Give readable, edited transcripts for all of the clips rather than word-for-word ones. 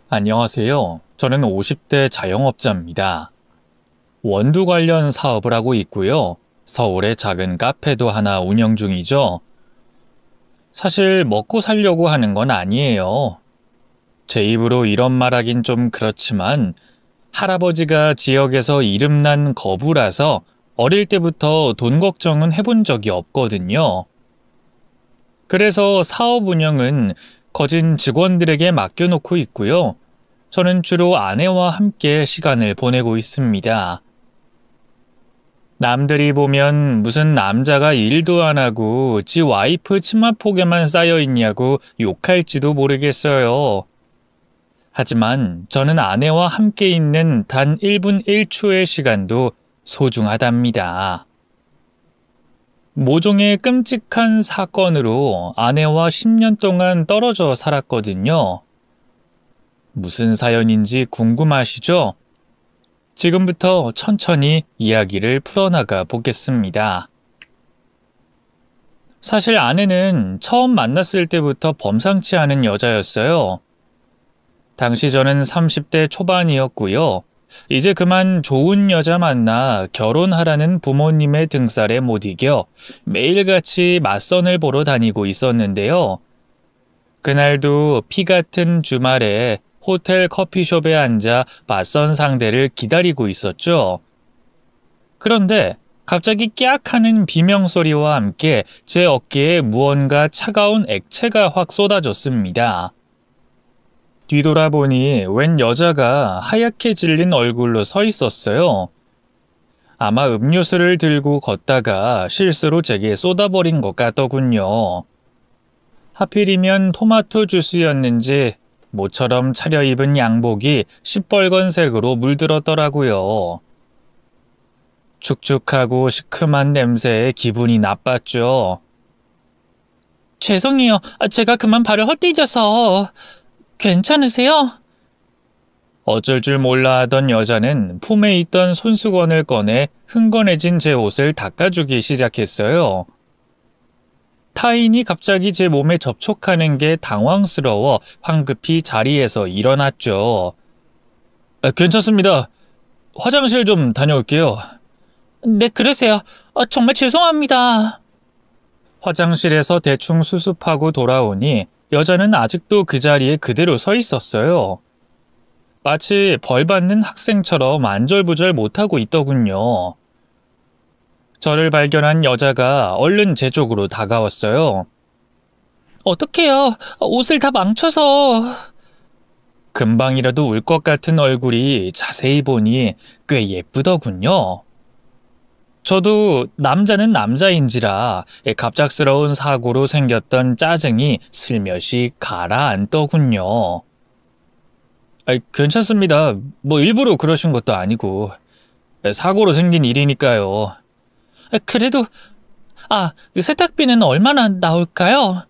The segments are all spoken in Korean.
안녕하세요. 저는 50대 자영업자입니다. 원두 관련 사업을 하고 있고요. 서울에 작은 카페도 하나 운영 중이죠. 사실 먹고 살려고 하는 건 아니에요. 제 입으로 이런 말하긴 좀 그렇지만 할아버지가 지역에서 이름난 거부라서 어릴 때부터 돈 걱정은 해본 적이 없거든요. 그래서 사업 운영은 거진 직원들에게 맡겨놓고 있고요. 저는 주로 아내와 함께 시간을 보내고 있습니다. 남들이 보면 무슨 남자가 일도 안 하고 지 와이프 치마폭에만 쌓여 있냐고 욕할지도 모르겠어요. 하지만 저는 아내와 함께 있는 단 1분 1초의 시간도 소중하답니다. 모종의 끔찍한 사건으로 아내와 10년 동안 떨어져 살았거든요. 무슨 사연인지 궁금하시죠? 지금부터 천천히 이야기를 풀어나가 보겠습니다. 사실 아내는 처음 만났을 때부터 범상치 않은 여자였어요. 당시 저는 30대 초반이었고요. 이제 그만 좋은 여자 만나 결혼하라는 부모님의 등살에 못 이겨 매일같이 맞선을 보러 다니고 있었는데요. 그날도 피 같은 주말에 호텔 커피숍에 앉아 맞선 상대를 기다리고 있었죠. 그런데 갑자기 깨악 하는 비명소리와 함께 제 어깨에 무언가 차가운 액체가 확 쏟아졌습니다. 뒤돌아보니 웬 여자가 하얗게 질린 얼굴로 서 있었어요. 아마 음료수를 들고 걷다가 실수로 제게 쏟아버린 것 같더군요. 하필이면 토마토 주스였는지 모처럼 차려입은 양복이 시뻘건색으로 물들었더라고요. 축축하고 시큼한 냄새에 기분이 나빴죠. 죄송해요. 제가 그만 발을 헛디뎌서. 괜찮으세요? 어쩔 줄 몰라 하던 여자는 품에 있던 손수건을 꺼내 흥건해진 제 옷을 닦아주기 시작했어요. 타인이 갑자기 제 몸에 접촉하는 게 당황스러워 황급히 자리에서 일어났죠. 괜찮습니다. 화장실 좀 다녀올게요. 네, 그러세요. 정말 죄송합니다. 화장실에서 대충 수습하고 돌아오니 여자는 아직도 그 자리에 그대로 서 있었어요. 마치 벌 받는 학생처럼 안절부절 못하고 있더군요. 저를 발견한 여자가 얼른 제 쪽으로 다가왔어요. 어떡해요. 옷을 다 망쳐서. 금방이라도 울 것 같은 얼굴이 자세히 보니 꽤 예쁘더군요. 저도 남자는 남자인지라 갑작스러운 사고로 생겼던 짜증이 슬며시 가라앉더군요. 괜찮습니다. 뭐 일부러 그러신 것도 아니고 사고로 생긴 일이니까요. 그래도 그 세탁비는 얼마나 나올까요?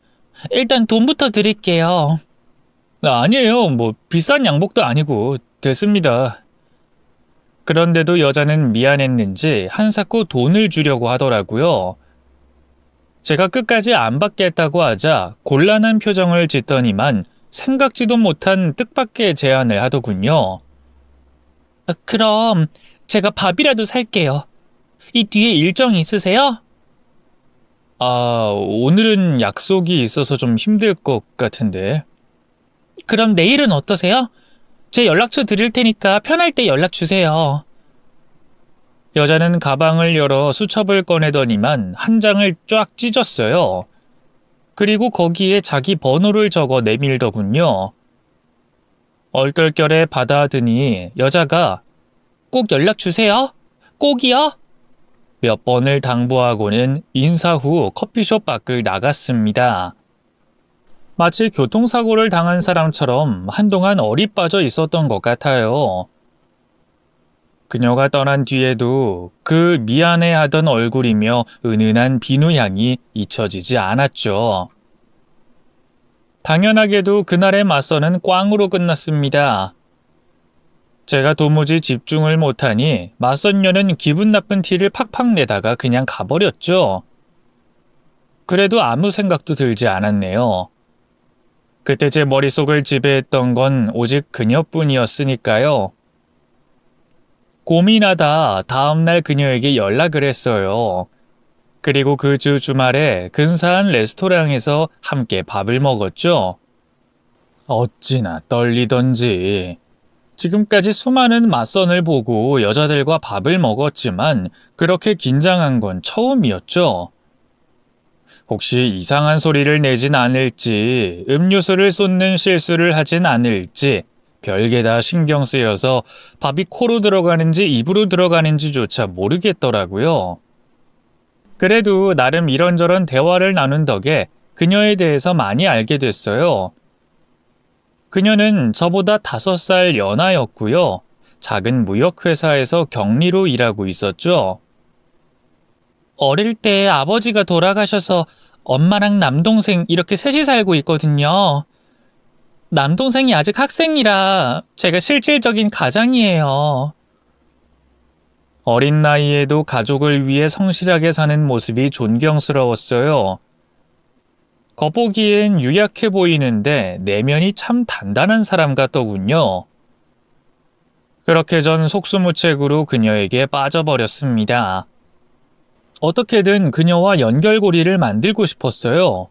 일단 돈부터 드릴게요. 아니에요. 뭐 비싼 양복도 아니고 됐습니다. 그런데도 여자는 미안했는지 한사코 돈을 주려고 하더라고요. 제가 끝까지 안 받겠다고 하자 곤란한 표정을 짓더니만 생각지도 못한 뜻밖의 제안을 하더군요. 그럼 제가 밥이라도 살게요. 이 뒤에 일정이 있으세요? 오늘은 약속이 있어서 좀 힘들 것 같은데. 그럼 내일은 어떠세요? 제 연락처 드릴 테니까 편할 때 연락 주세요. 여자는 가방을 열어 수첩을 꺼내더니만 한 장을 쫙 찢었어요. 그리고 거기에 자기 번호를 적어 내밀더군요. 얼떨결에 받아드니 여자가 꼭 연락 주세요. 꼭이요? 몇 번을 당부하고는 인사 후 커피숍 밖을 나갔습니다. 마치 교통사고를 당한 사람처럼 한동안 어리 빠져 있었던 것 같아요. 그녀가 떠난 뒤에도 그 미안해하던 얼굴이며 은은한 비누향이 잊혀지지 않았죠. 당연하게도 그날의 맞선은 꽝으로 끝났습니다. 제가 도무지 집중을 못하니 맞선녀는 기분 나쁜 티를 팍팍 내다가 그냥 가버렸죠. 그래도 아무 생각도 들지 않았네요. 그때 제 머릿속을 지배했던 건 오직 그녀뿐이었으니까요. 고민하다 다음날 그녀에게 연락을 했어요. 그리고 그 주 주말에 근사한 레스토랑에서 함께 밥을 먹었죠. 어찌나 떨리던지. 지금까지 수많은 맞선을 보고 여자들과 밥을 먹었지만 그렇게 긴장한 건 처음이었죠. 혹시 이상한 소리를 내진 않을지, 음료수를 쏟는 실수를 하진 않을지, 별게 다 신경 쓰여서 밥이 코로 들어가는지 입으로 들어가는지조차 모르겠더라고요. 그래도 나름 이런저런 대화를 나눈 덕에 그녀에 대해서 많이 알게 됐어요. 그녀는 저보다 5살 연하였고요. 작은 무역회사에서 경리로 일하고 있었죠. 어릴 때 아버지가 돌아가셔서 엄마랑 남동생 이렇게 셋이 살고 있거든요. 남동생이 아직 학생이라 제가 실질적인 가장이에요. 어린 나이에도 가족을 위해 성실하게 사는 모습이 존경스러웠어요. 겉보기엔 유약해 보이는데 내면이 참 단단한 사람 같더군요. 그렇게 전 속수무책으로 그녀에게 빠져버렸습니다. 어떻게든 그녀와 연결고리를 만들고 싶었어요.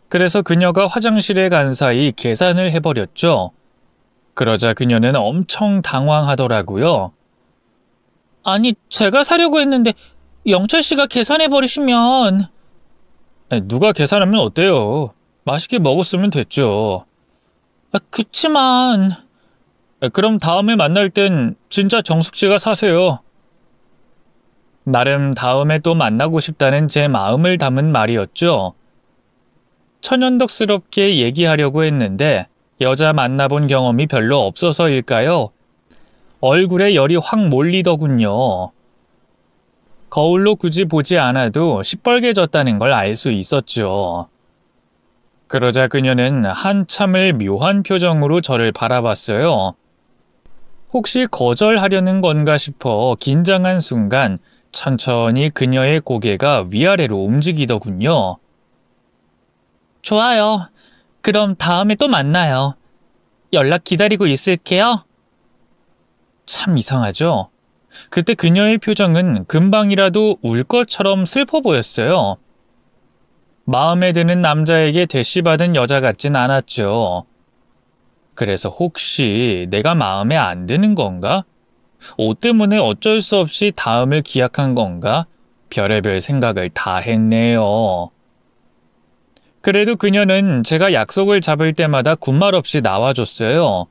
그래서 그녀가 화장실에 간 사이 계산을 해버렸죠. 그러자 그녀는 엄청 당황하더라고요. 아니, 제가 사려고 했는데 영철 씨가 계산해버리시면... 누가 계산하면 어때요? 맛있게 먹었으면 됐죠. 그치만... 그럼 다음에 만날 땐 진짜 정숙 씨가 사세요. 나름 다음에 또 만나고 싶다는 제 마음을 담은 말이었죠. 천연덕스럽게 얘기하려고 했는데 여자 만나본 경험이 별로 없어서일까요? 얼굴에 열이 확 몰리더군요. 거울로 굳이 보지 않아도 시뻘개졌다는 걸 알 수 있었죠. 그러자 그녀는 한참을 묘한 표정으로 저를 바라봤어요. 혹시 거절하려는 건가 싶어 긴장한 순간 천천히 그녀의 고개가 위아래로 움직이더군요. 좋아요. 그럼 다음에 또 만나요. 연락 기다리고 있을게요. 참 이상하죠? 그때 그녀의 표정은 금방이라도 울 것처럼 슬퍼 보였어요. 마음에 드는 남자에게 대시받은 여자 같진 않았죠. 그래서 혹시 내가 마음에 안 드는 건가? 옷 때문에 어쩔 수 없이 다음을 기약한 건가? 별의별 생각을 다 했네요. 그래도 그녀는 제가 약속을 잡을 때마다 군말 없이 나와줬어요.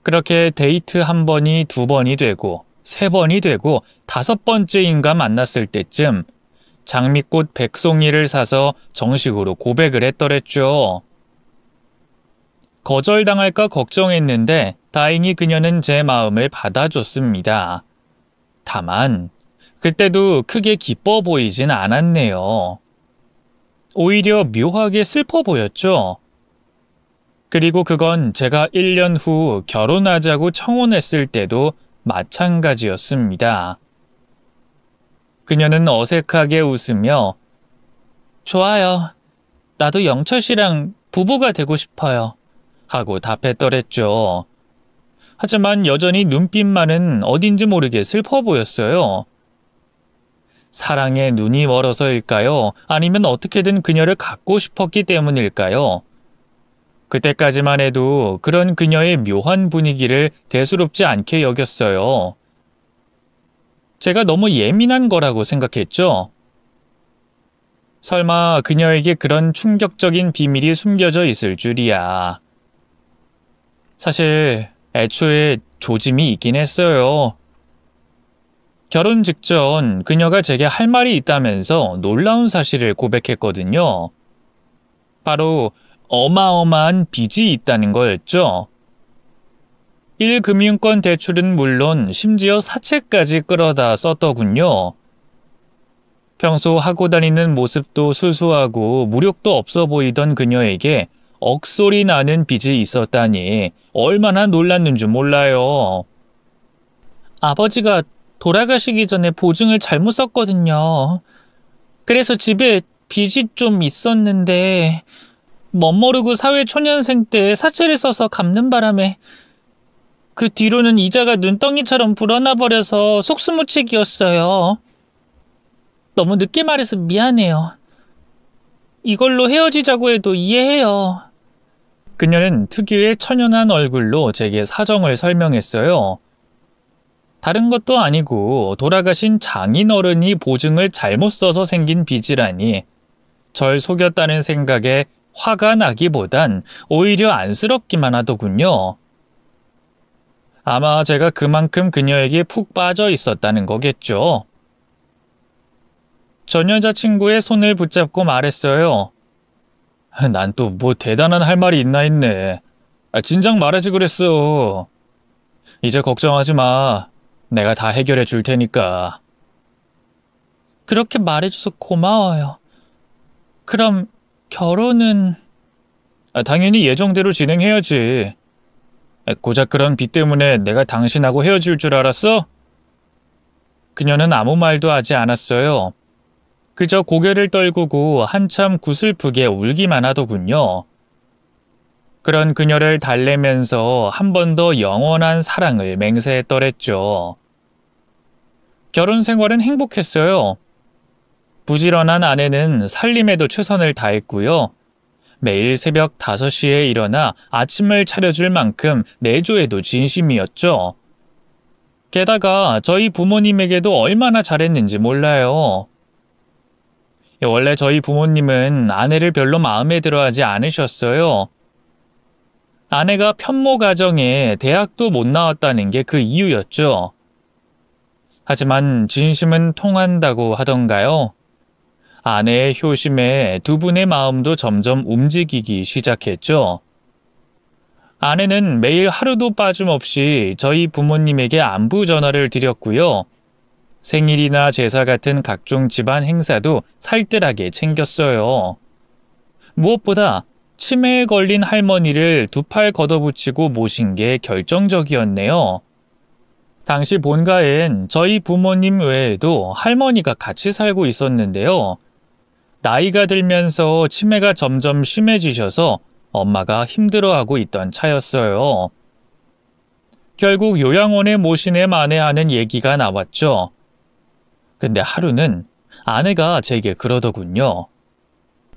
그렇게 데이트 1번이 2번이 되고 3번이 되고 5번째인가 만났을 때쯤 장미꽃 100송이를 사서 정식으로 고백을 했더랬죠. 거절당할까 걱정했는데 다행히 그녀는 제 마음을 받아줬습니다. 다만 그때도 크게 기뻐 보이진 않았네요. 오히려 묘하게 슬퍼 보였죠. 그리고 그건 제가 1년 후 결혼하자고 청혼했을 때도 마찬가지였습니다. 그녀는 어색하게 웃으며 좋아요. 나도 영철 씨랑 부부가 되고 싶어요. 하고 답했더랬죠. 하지만 여전히 눈빛만은 어딘지 모르게 슬퍼 보였어요. 사랑에 눈이 멀어서일까요? 아니면 어떻게든 그녀를 갖고 싶었기 때문일까요? 그때까지만 해도 그런 그녀의 묘한 분위기를 대수롭지 않게 여겼어요. 제가 너무 예민한 거라고 생각했죠? 설마 그녀에게 그런 충격적인 비밀이 숨겨져 있을 줄이야. 사실 애초에 조짐이 있긴 했어요. 결혼 직전 그녀가 제게 할 말이 있다면서 놀라운 사실을 고백했거든요. 바로 어마어마한 빚이 있다는 거였죠. 1금융권 대출은 물론 심지어 사채까지 끌어다 썼더군요. 평소 하고 다니는 모습도 수수하고 무력도 없어 보이던 그녀에게 억소리 나는 빚이 있었다니 얼마나 놀랐는 줄 몰라요. 아버지가 돌아가시기 전에 보증을 잘못 썼거든요. 그래서 집에 빚이 좀 있었는데 멋모르고 사회초년생 때 사채를 써서 갚는 바람에 그 뒤로는 이자가 눈덩이처럼 불어나 버려서 속수무책이었어요. 너무 늦게 말해서 미안해요. 이걸로 헤어지자고 해도 이해해요. 그녀는 특유의 천연한 얼굴로 제게 사정을 설명했어요. 다른 것도 아니고 돌아가신 장인어른이 보증을 잘못 써서 생긴 빚이라니 절 속였다는 생각에 화가 나기보단 오히려 안쓰럽기만 하더군요. 아마 제가 그만큼 그녀에게 푹 빠져 있었다는 거겠죠. 전 여자친구의 손을 붙잡고 말했어요. 난 또 뭐 대단한 할 말이 있나 했네. 진작 말하지 그랬어. 이제 걱정하지 마. 내가 다 해결해 줄 테니까. 그렇게 말해줘서 고마워요. 그럼 결혼은? 당연히 예정대로 진행해야지. 고작 그런 빚 때문에 내가 당신하고 헤어질 줄 알았어? 그녀는 아무 말도 하지 않았어요. 그저 고개를 떨구고 한참 구슬프게 울기만 하더군요. 그런 그녀를 달래면서 한 번 더 영원한 사랑을 맹세했더랬죠. 결혼 생활은 행복했어요. 부지런한 아내는 살림에도 최선을 다했고요. 매일 새벽 5시에 일어나 아침을 차려줄 만큼 내조에도 진심이었죠. 게다가 저희 부모님에게도 얼마나 잘했는지 몰라요. 원래 저희 부모님은 아내를 별로 마음에 들어하지 않으셨어요. 아내가 편모 가정에 대학도 못 나왔다는 게 그 이유였죠. 하지만 진심은 통한다고 하던가요? 아내의 효심에 두 분의 마음도 점점 움직이기 시작했죠. 아내는 매일 하루도 빠짐없이 저희 부모님에게 안부 전화를 드렸고요. 생일이나 제사 같은 각종 집안 행사도 살뜰하게 챙겼어요. 무엇보다 치매에 걸린 할머니를 두 팔 걷어붙이고 모신 게 결정적이었네요. 당시 본가엔 저희 부모님 외에도 할머니가 같이 살고 있었는데요. 나이가 들면서 치매가 점점 심해지셔서 엄마가 힘들어하고 있던 차였어요. 결국 요양원에 모시네 마네 얘기가 나왔죠. 근데 하루는 아내가 제게 그러더군요.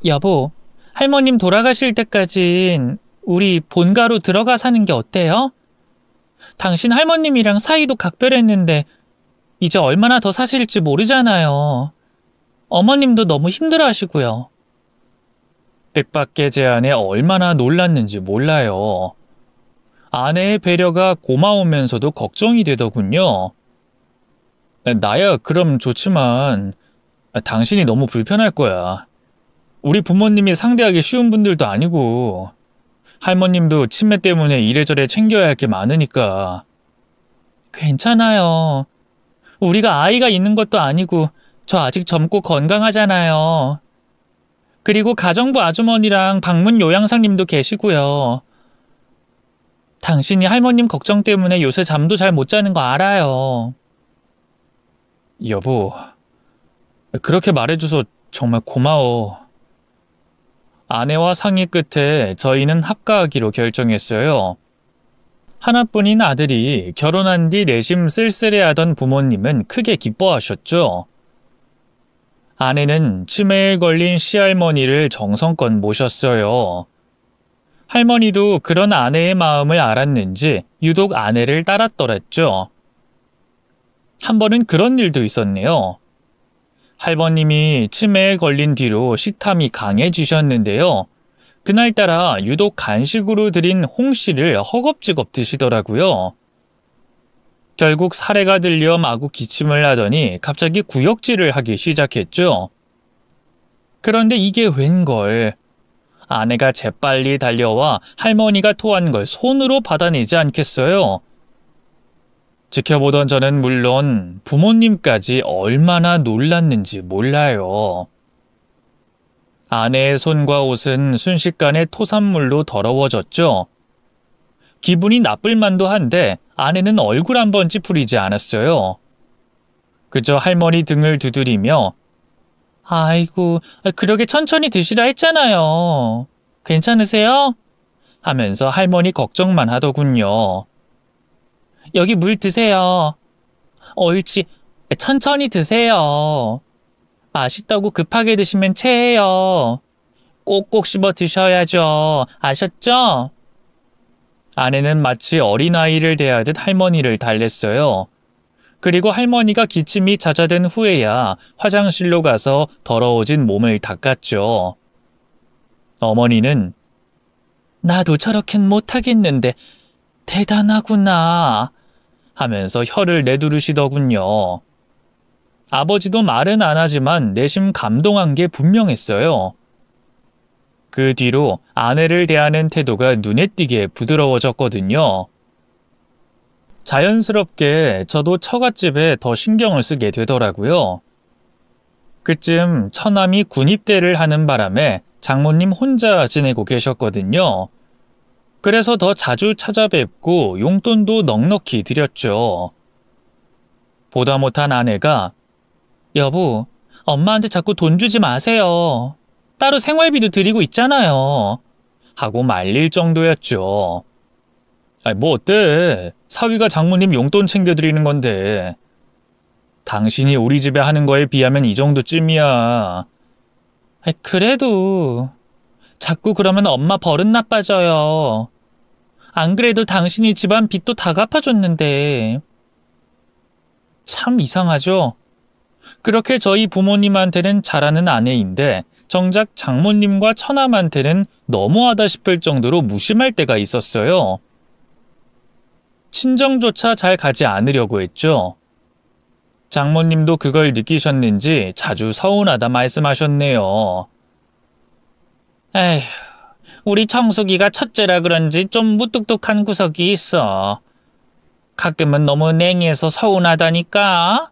여보, 할머님 돌아가실 때까진 우리 본가로 들어가 사는 게 어때요? 당신 할머님이랑 사이도 각별했는데 이제 얼마나 더 사실지 모르잖아요. 어머님도 너무 힘들어하시고요. 뜻밖의 제안에 얼마나 놀랐는지 몰라요. 아내의 배려가 고마우면서도 걱정이 되더군요. 나야 그럼 좋지만 당신이 너무 불편할 거야. 우리 부모님이 상대하기 쉬운 분들도 아니고 할머님도 치매 때문에 이래저래 챙겨야 할 게 많으니까. 괜찮아요. 우리가 아이가 있는 것도 아니고 저 아직 젊고 건강하잖아요. 그리고 가정부 아주머니랑 방문 요양사님도 계시고요. 당신이 할머님 걱정 때문에 요새 잠도 잘 못 자는 거 알아요. 여보, 그렇게 말해줘서 정말 고마워. 아내와 상의 끝에 저희는 합가하기로 결정했어요. 하나뿐인 아들이 결혼한 뒤 내심 쓸쓸해하던 부모님은 크게 기뻐하셨죠. 아내는 치매에 걸린 시할머니를 정성껏 모셨어요. 할머니도 그런 아내의 마음을 알았는지 유독 아내를 따랐더랬죠. 한 번은 그런 일도 있었네요. 할머님이 치매에 걸린 뒤로 식탐이 강해지셨는데요. 그날따라 유독 간식으로 드린 홍시를 허겁지겁 드시더라고요. 결국 사례가 들려 마구 기침을 하더니 갑자기 구역질을 하기 시작했죠. 그런데 이게 웬걸. 아내가 재빨리 달려와 할머니가 토한 걸 손으로 받아내지 않겠어요. 지켜보던 저는 물론 부모님까지 얼마나 놀랐는지 몰라요. 아내의 손과 옷은 순식간에 토산물로 더러워졌죠. 기분이 나쁠 만도 한데 아내는 얼굴 한 번 찌푸리지 않았어요. 그저 할머니 등을 두드리며 아이고, 그러게 천천히 드시라 했잖아요. 괜찮으세요? 하면서 할머니 걱정만 하더군요. 여기 물 드세요. 옳지. 천천히 드세요. 맛있다고 급하게 드시면 체해요. 꼭꼭 씹어 드셔야죠. 아셨죠? 아내는 마치 어린아이를 대하듯 할머니를 달랬어요. 그리고 할머니가 기침이 잦아든 후에야 화장실로 가서 더러워진 몸을 닦았죠. 어머니는 나도 저렇겐 못하겠는데 대단하구나 하면서 혀를 내두르시더군요. 아버지도 말은 안 하지만 내심 감동한 게 분명했어요. 그 뒤로 아내를 대하는 태도가 눈에 띄게 부드러워졌거든요. 자연스럽게 저도 처갓집에 더 신경을 쓰게 되더라고요. 그쯤 처남이 군입대를 하는 바람에 장모님 혼자 지내고 계셨거든요. 그래서 더 자주 찾아뵙고 용돈도 넉넉히 드렸죠. 보다 못한 아내가 여보, 엄마한테 자꾸 돈 주지 마세요. 따로 생활비도 드리고 있잖아요. 하고 말릴 정도였죠. 뭐 어때? 사위가 장모님 용돈 챙겨드리는 건데. 당신이 우리 집에 하는 거에 비하면 이 정도쯤이야. 그래도 자꾸 그러면 엄마 버릇 나빠져요. 안 그래도 당신이 집안 빚도 다 갚아줬는데. 참 이상하죠? 그렇게 저희 부모님한테는 잘하는 아내인데 정작 장모님과 처남한테는 너무하다 싶을 정도로 무심할 때가 있었어요. 친정조차 잘 가지 않으려고 했죠. 장모님도 그걸 느끼셨는지 자주 서운하다 말씀하셨네요. 에휴, 우리 정숙이가 첫째라 그런지 좀 무뚝뚝한 구석이 있어. 가끔은 너무 냉해서 서운하다니까.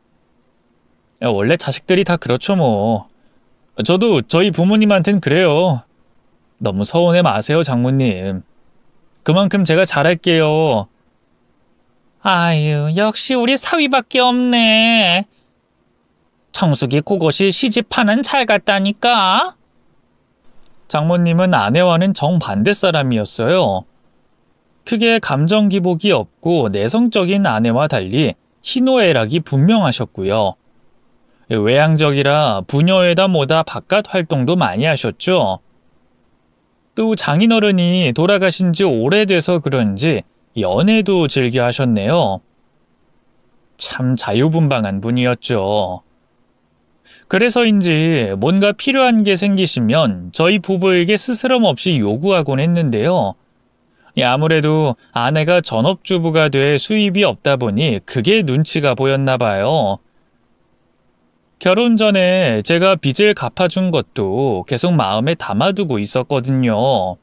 원래 자식들이 다 그렇죠 뭐. 저도 저희 부모님한텐 그래요. 너무 서운해 마세요, 장모님. 그만큼 제가 잘할게요. 아유, 역시 우리 사위밖에 없네. 정숙이 그것이 시집하는 잘 갔다니까. 장모님은 아내와는 정반대 사람이었어요. 크게 감정 기복이 없고 내성적인 아내와 달리 희노애락이 분명하셨고요. 외향적이라 부녀회다 뭐다 바깥 활동도 많이 하셨죠. 또 장인어른이 돌아가신 지 오래돼서 그런지 연애도 즐겨 하셨네요. 참 자유분방한 분이었죠. 그래서인지 뭔가 필요한 게 생기시면 저희 부부에게 스스럼 없이 요구하곤 했는데요. 아무래도 아내가 전업주부가 돼 수입이 없다 보니 그게 눈치가 보였나 봐요. 결혼 전에 제가 빚을 갚아준 것도 계속 마음에 담아두고 있었거든요.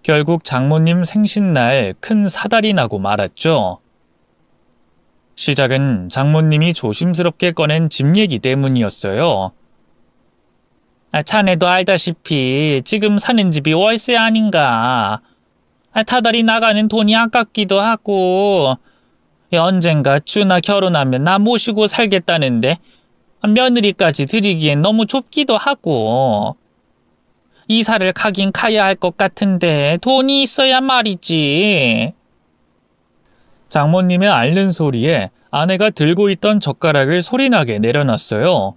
결국 장모님 생신날 큰 사달이 나고 말았죠. 시작은 장모님이 조심스럽게 꺼낸 집 얘기 때문이었어요. 자네도 알다시피 지금 사는 집이 월세 아닌가. 타달이 나가는 돈이 아깝기도 하고 언젠가 주나 결혼하면 나 모시고 살겠다는데 며느리까지 드리기엔 너무 좁기도 하고 이사를 가긴 가야 할 것 같은데 돈이 있어야 말이지. 장모님의 앓는 소리에 아내가 들고 있던 젓가락을 소리나게 내려놨어요.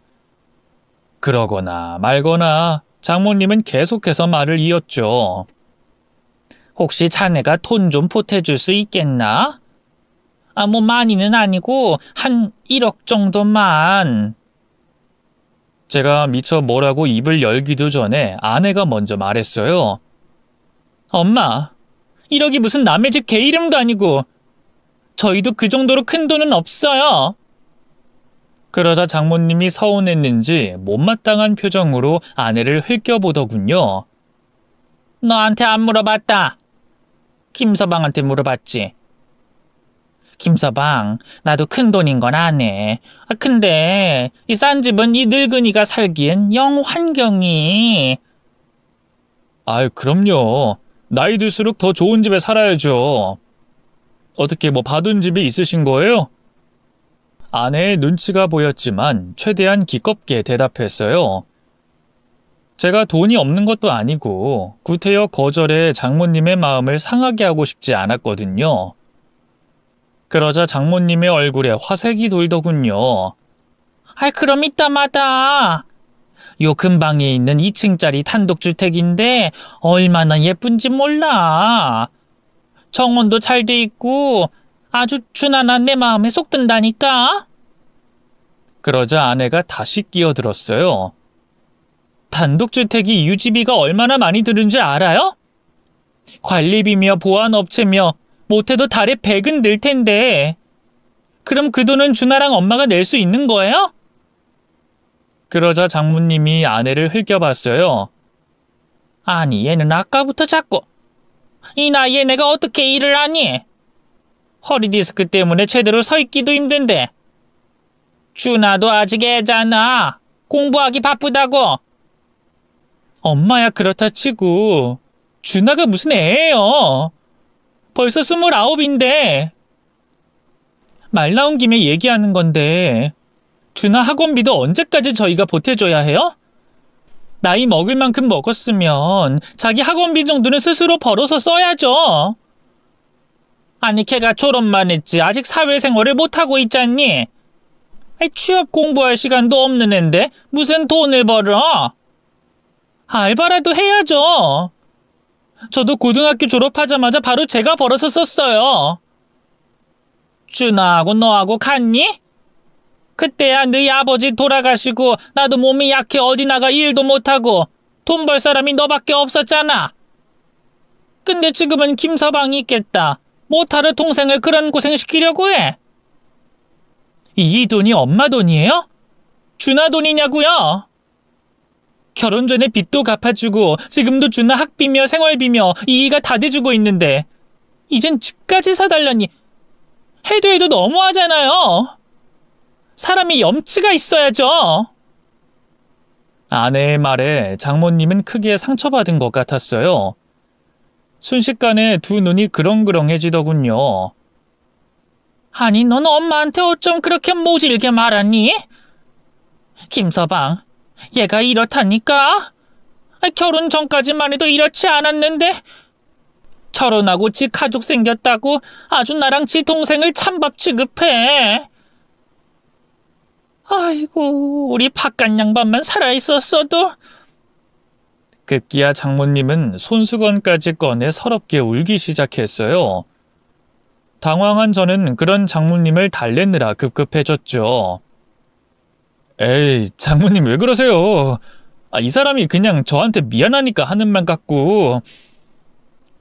그러거나 말거나 장모님은 계속해서 말을 이었죠. 혹시 자네가 돈 좀 보태줄 수 있겠나? 뭐 많이는 아니고 한 1억 정도만. 제가 미처 뭐라고 입을 열기도 전에 아내가 먼저 말했어요. 엄마, 1억이 무슨 남의 집 개 이름도 아니고 저희도 그 정도로 큰 돈은 없어요. 그러자 장모님이 서운했는지 못마땅한 표정으로 아내를 흘겨보더군요. 너한테 안 물어봤다. 김서방한테 물어봤지. 김서방, 나도 큰 돈인 건 아네. 근데 이 싼 집은 이 늙은이가 살기엔 영 환경이. 아유, 그럼요. 나이 들수록 더 좋은 집에 살아야죠. 어떻게 뭐 봐둔 집이 있으신 거예요? 아내의 눈치가 보였지만 최대한 기껍게 대답했어요. 제가 돈이 없는 것도 아니고 구태여 거절에 장모님의 마음을 상하게 하고 싶지 않았거든요. 그러자 장모님의 얼굴에 화색이 돌더군요. 그럼 이따마다. 요 근방에 있는 2층짜리 단독주택인데 얼마나 예쁜지 몰라. 정원도 잘 돼 있고 아주 준한한 내 마음에 쏙 든다니까. 그러자 아내가 다시 끼어들었어요. 단독주택이 유지비가 얼마나 많이 드는지 알아요? 관리비며 보안업체며 못해도 달에 100은 늘 텐데 그럼 그 돈은 준하랑 엄마가 낼 수 있는 거예요? 그러자 장모님이 아내를 흘겨봤어요. 아니 얘는 아까부터 자꾸 이 나이에 내가 어떻게 일을 하니? 허리 디스크 때문에 제대로 서 있기도 힘든데. 준하도 아직 애잖아. 공부하기 바쁘다고. 엄마야 그렇다 치고 준하가 무슨 애예요. 벌써 29인데. 말 나온 김에 얘기하는 건데 준하 학원비도 언제까지 저희가 보태줘야 해요? 나이 먹을 만큼 먹었으면 자기 학원비 정도는 스스로 벌어서 써야죠. 아니 걔가 졸업만 했지 아직 사회생활을 못하고 있잖니. 취업 공부할 시간도 없는 앤데 무슨 돈을 벌어? 알바라도 해야죠. 저도 고등학교 졸업하자마자 바로 제가 벌어서 썼어요. 준하하고 너하고 같니? 그때야 너희 아버지 돌아가시고 나도 몸이 약해 어디 나가 일도 못하고 돈 벌 사람이 너밖에 없었잖아. 근데 지금은 김서방이 있겠다. 못하러 동생을 그런 고생시키려고 해. 이 돈이 엄마 돈이에요? 준하 돈이냐고요? 결혼 전에 빚도 갚아주고 지금도 준하 학비며 생활비며 이의가 다 대주고 있는데 이젠 집까지 사달라니 해도 너무하잖아요. 사람이 염치가 있어야죠. 아내의 말에 장모님은 크게 상처받은 것 같았어요. 순식간에 두 눈이 그렁그렁해지더군요. 아니 넌 엄마한테 어쩜 그렇게 모질게 말하니? 김서방, 얘가 이렇다니까? 결혼 전까지만 해도 이렇지 않았는데 결혼하고 지 가족 생겼다고 아주 나랑 지 동생을 찬밥 취급해. 아이고 우리 바깥 양반만 살아있었어도. 급기야 장모님은 손수건까지 꺼내 서럽게 울기 시작했어요. 당황한 저는 그런 장모님을 달래느라 급급해졌죠. 에이 장모님 왜 그러세요? 이 사람이 그냥 저한테 미안하니까 하는 말 같고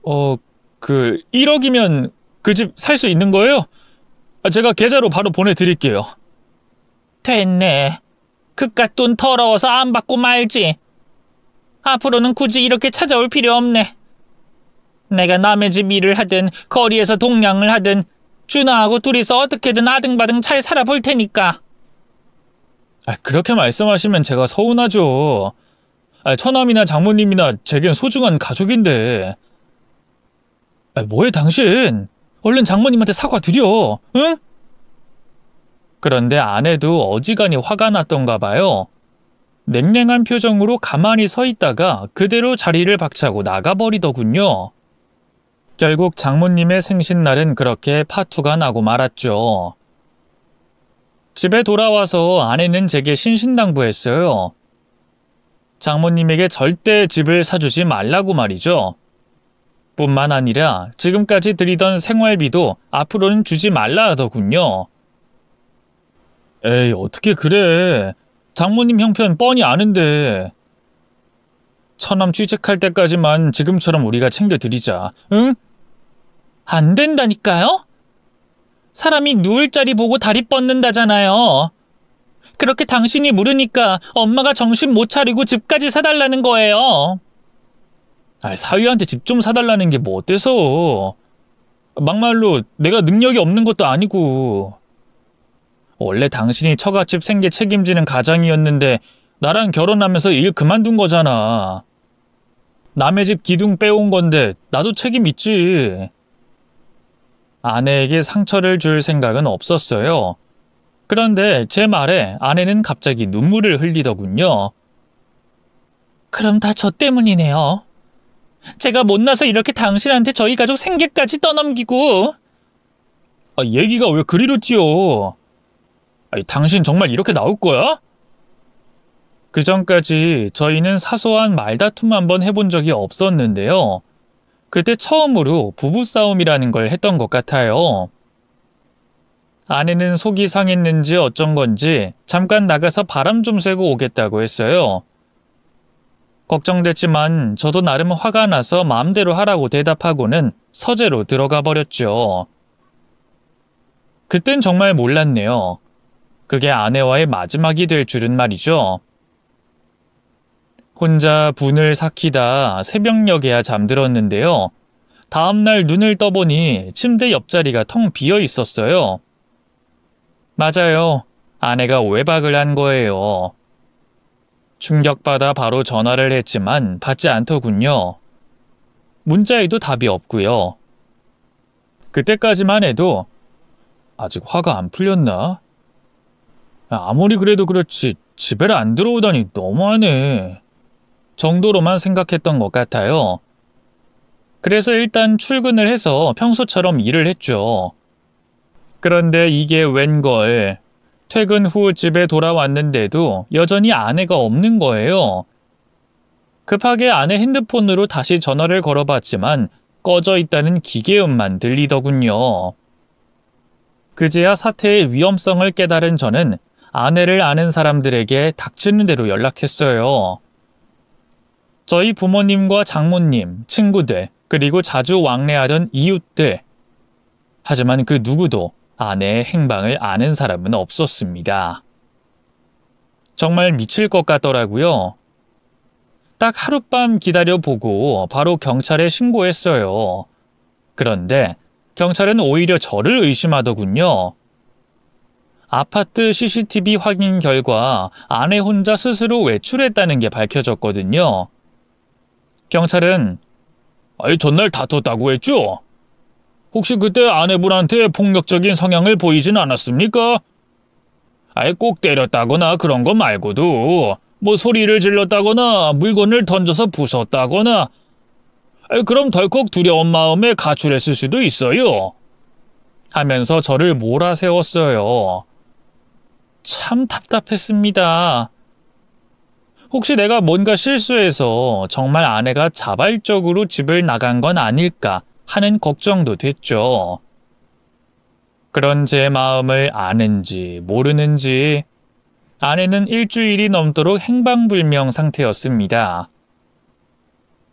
1억이면 그 집 살 수 있는 거예요? 제가 계좌로 바로 보내드릴게요. 됐네. 그깟 돈 더러워서 안 받고 말지. 앞으로는 굳이 이렇게 찾아올 필요 없네. 내가 남의 집 일을 하든 거리에서 동냥을 하든 준하하고 둘이서 어떻게든 아등바등 잘 살아볼 테니까. 그렇게 말씀하시면 제가 서운하죠. 처남이나 장모님이나 제겐 소중한 가족인데. 뭐해 당신? 얼른 장모님한테 사과드려. 응? 그런데 아내도 어지간히 화가 났던가 봐요. 냉랭한 표정으로 가만히 서 있다가 그대로 자리를 박차고 나가버리더군요. 결국 장모님의 생신날은 그렇게 파투가 나고 말았죠. 집에 돌아와서 아내는 제게 신신당부했어요. 장모님에게 절대 집을 사주지 말라고 말이죠. 뿐만 아니라 지금까지 드리던 생활비도 앞으로는 주지 말라 하더군요. 에이 어떻게 그래. 장모님 형편 뻔히 아는데. 처남 취직할 때까지만 지금처럼 우리가 챙겨드리자. 응? 안 된다니까요? 사람이 누울 자리 보고 다리 뻗는다잖아요. 그렇게 당신이 물으니까 엄마가 정신 못 차리고 집까지 사달라는 거예요. 사위한테 집 좀 사달라는 게 뭐 어때서. 막말로 내가 능력이 없는 것도 아니고. 원래 당신이 처갓집 생계 책임지는 가장이었는데 나랑 결혼하면서 일 그만둔 거잖아. 남의 집 기둥 빼온 건데 나도 책임 있지. 아내에게 상처를 줄 생각은 없었어요. 그런데 제 말에 아내는 갑자기 눈물을 흘리더군요. 그럼 다 저 때문이네요. 제가 못나서 이렇게 당신한테 저희 가족 생계까지 떠넘기고. 얘기가 왜 그리로 튀어? 당신 정말 이렇게 나올 거야? 그 전까지 저희는 사소한 말다툼 한번 해본 적이 없었는데요. 그때 처음으로 부부싸움이라는 걸 했던 것 같아요. 아내는 속이 상했는지 어쩐 건지 잠깐 나가서 바람 좀 쐬고 오겠다고 했어요. 걱정됐지만 저도 나름 화가 나서 마음대로 하라고 대답하고는 서재로 들어가 버렸죠. 그땐 정말 몰랐네요. 그게 아내와의 마지막이 될 줄은 말이죠. 혼자 분을 삭히다 새벽녘에야 잠들었는데요. 다음날 눈을 떠보니 침대 옆자리가 텅 비어 있었어요. 맞아요. 아내가 외박을 한 거예요. 충격받아 바로 전화를 했지만 받지 않더군요. 문자에도 답이 없고요. 그때까지만 해도 아직 화가 안 풀렸나? 아무리 그래도 그렇지 집에를 안 들어오다니 너무하네. 정도로만 생각했던 것 같아요. 그래서 일단 출근을 해서 평소처럼 일을 했죠. 그런데 이게 웬걸, 퇴근 후 집에 돌아왔는데도 여전히 아내가 없는 거예요. 급하게 아내 핸드폰으로 다시 전화를 걸어봤지만 꺼져 있다는 기계음만 들리더군요. 그제야 사태의 위험성을 깨달은 저는 아내를 아는 사람들에게 닥치는 대로 연락했어요. 저희 부모님과 장모님, 친구들, 그리고 자주 왕래하던 이웃들. 하지만 그 누구도 아내의 행방을 아는 사람은 없었습니다. 정말 미칠 것 같더라고요. 딱 하룻밤 기다려보고 바로 경찰에 신고했어요. 그런데 경찰은 오히려 저를 의심하더군요. 아파트 CCTV 확인 결과 아내 혼자 스스로 외출했다는 게 밝혀졌거든요. 경찰은 전날 다퉜다고 했죠? 혹시 그때 아내분한테 폭력적인 성향을 보이진 않았습니까? 꼭 때렸다거나 그런 거 말고도 뭐 소리를 질렀다거나 물건을 던져서 부쉈다거나 그럼 덜컥 두려운 마음에 가출했을 수도 있어요. 하면서 저를 몰아세웠어요. 참 답답했습니다. 혹시 내가 뭔가 실수해서 정말 아내가 자발적으로 집을 나간 건 아닐까 하는 걱정도 됐죠. 그런 제 마음을 아는지 모르는지 아내는 일주일이 넘도록 행방불명 상태였습니다.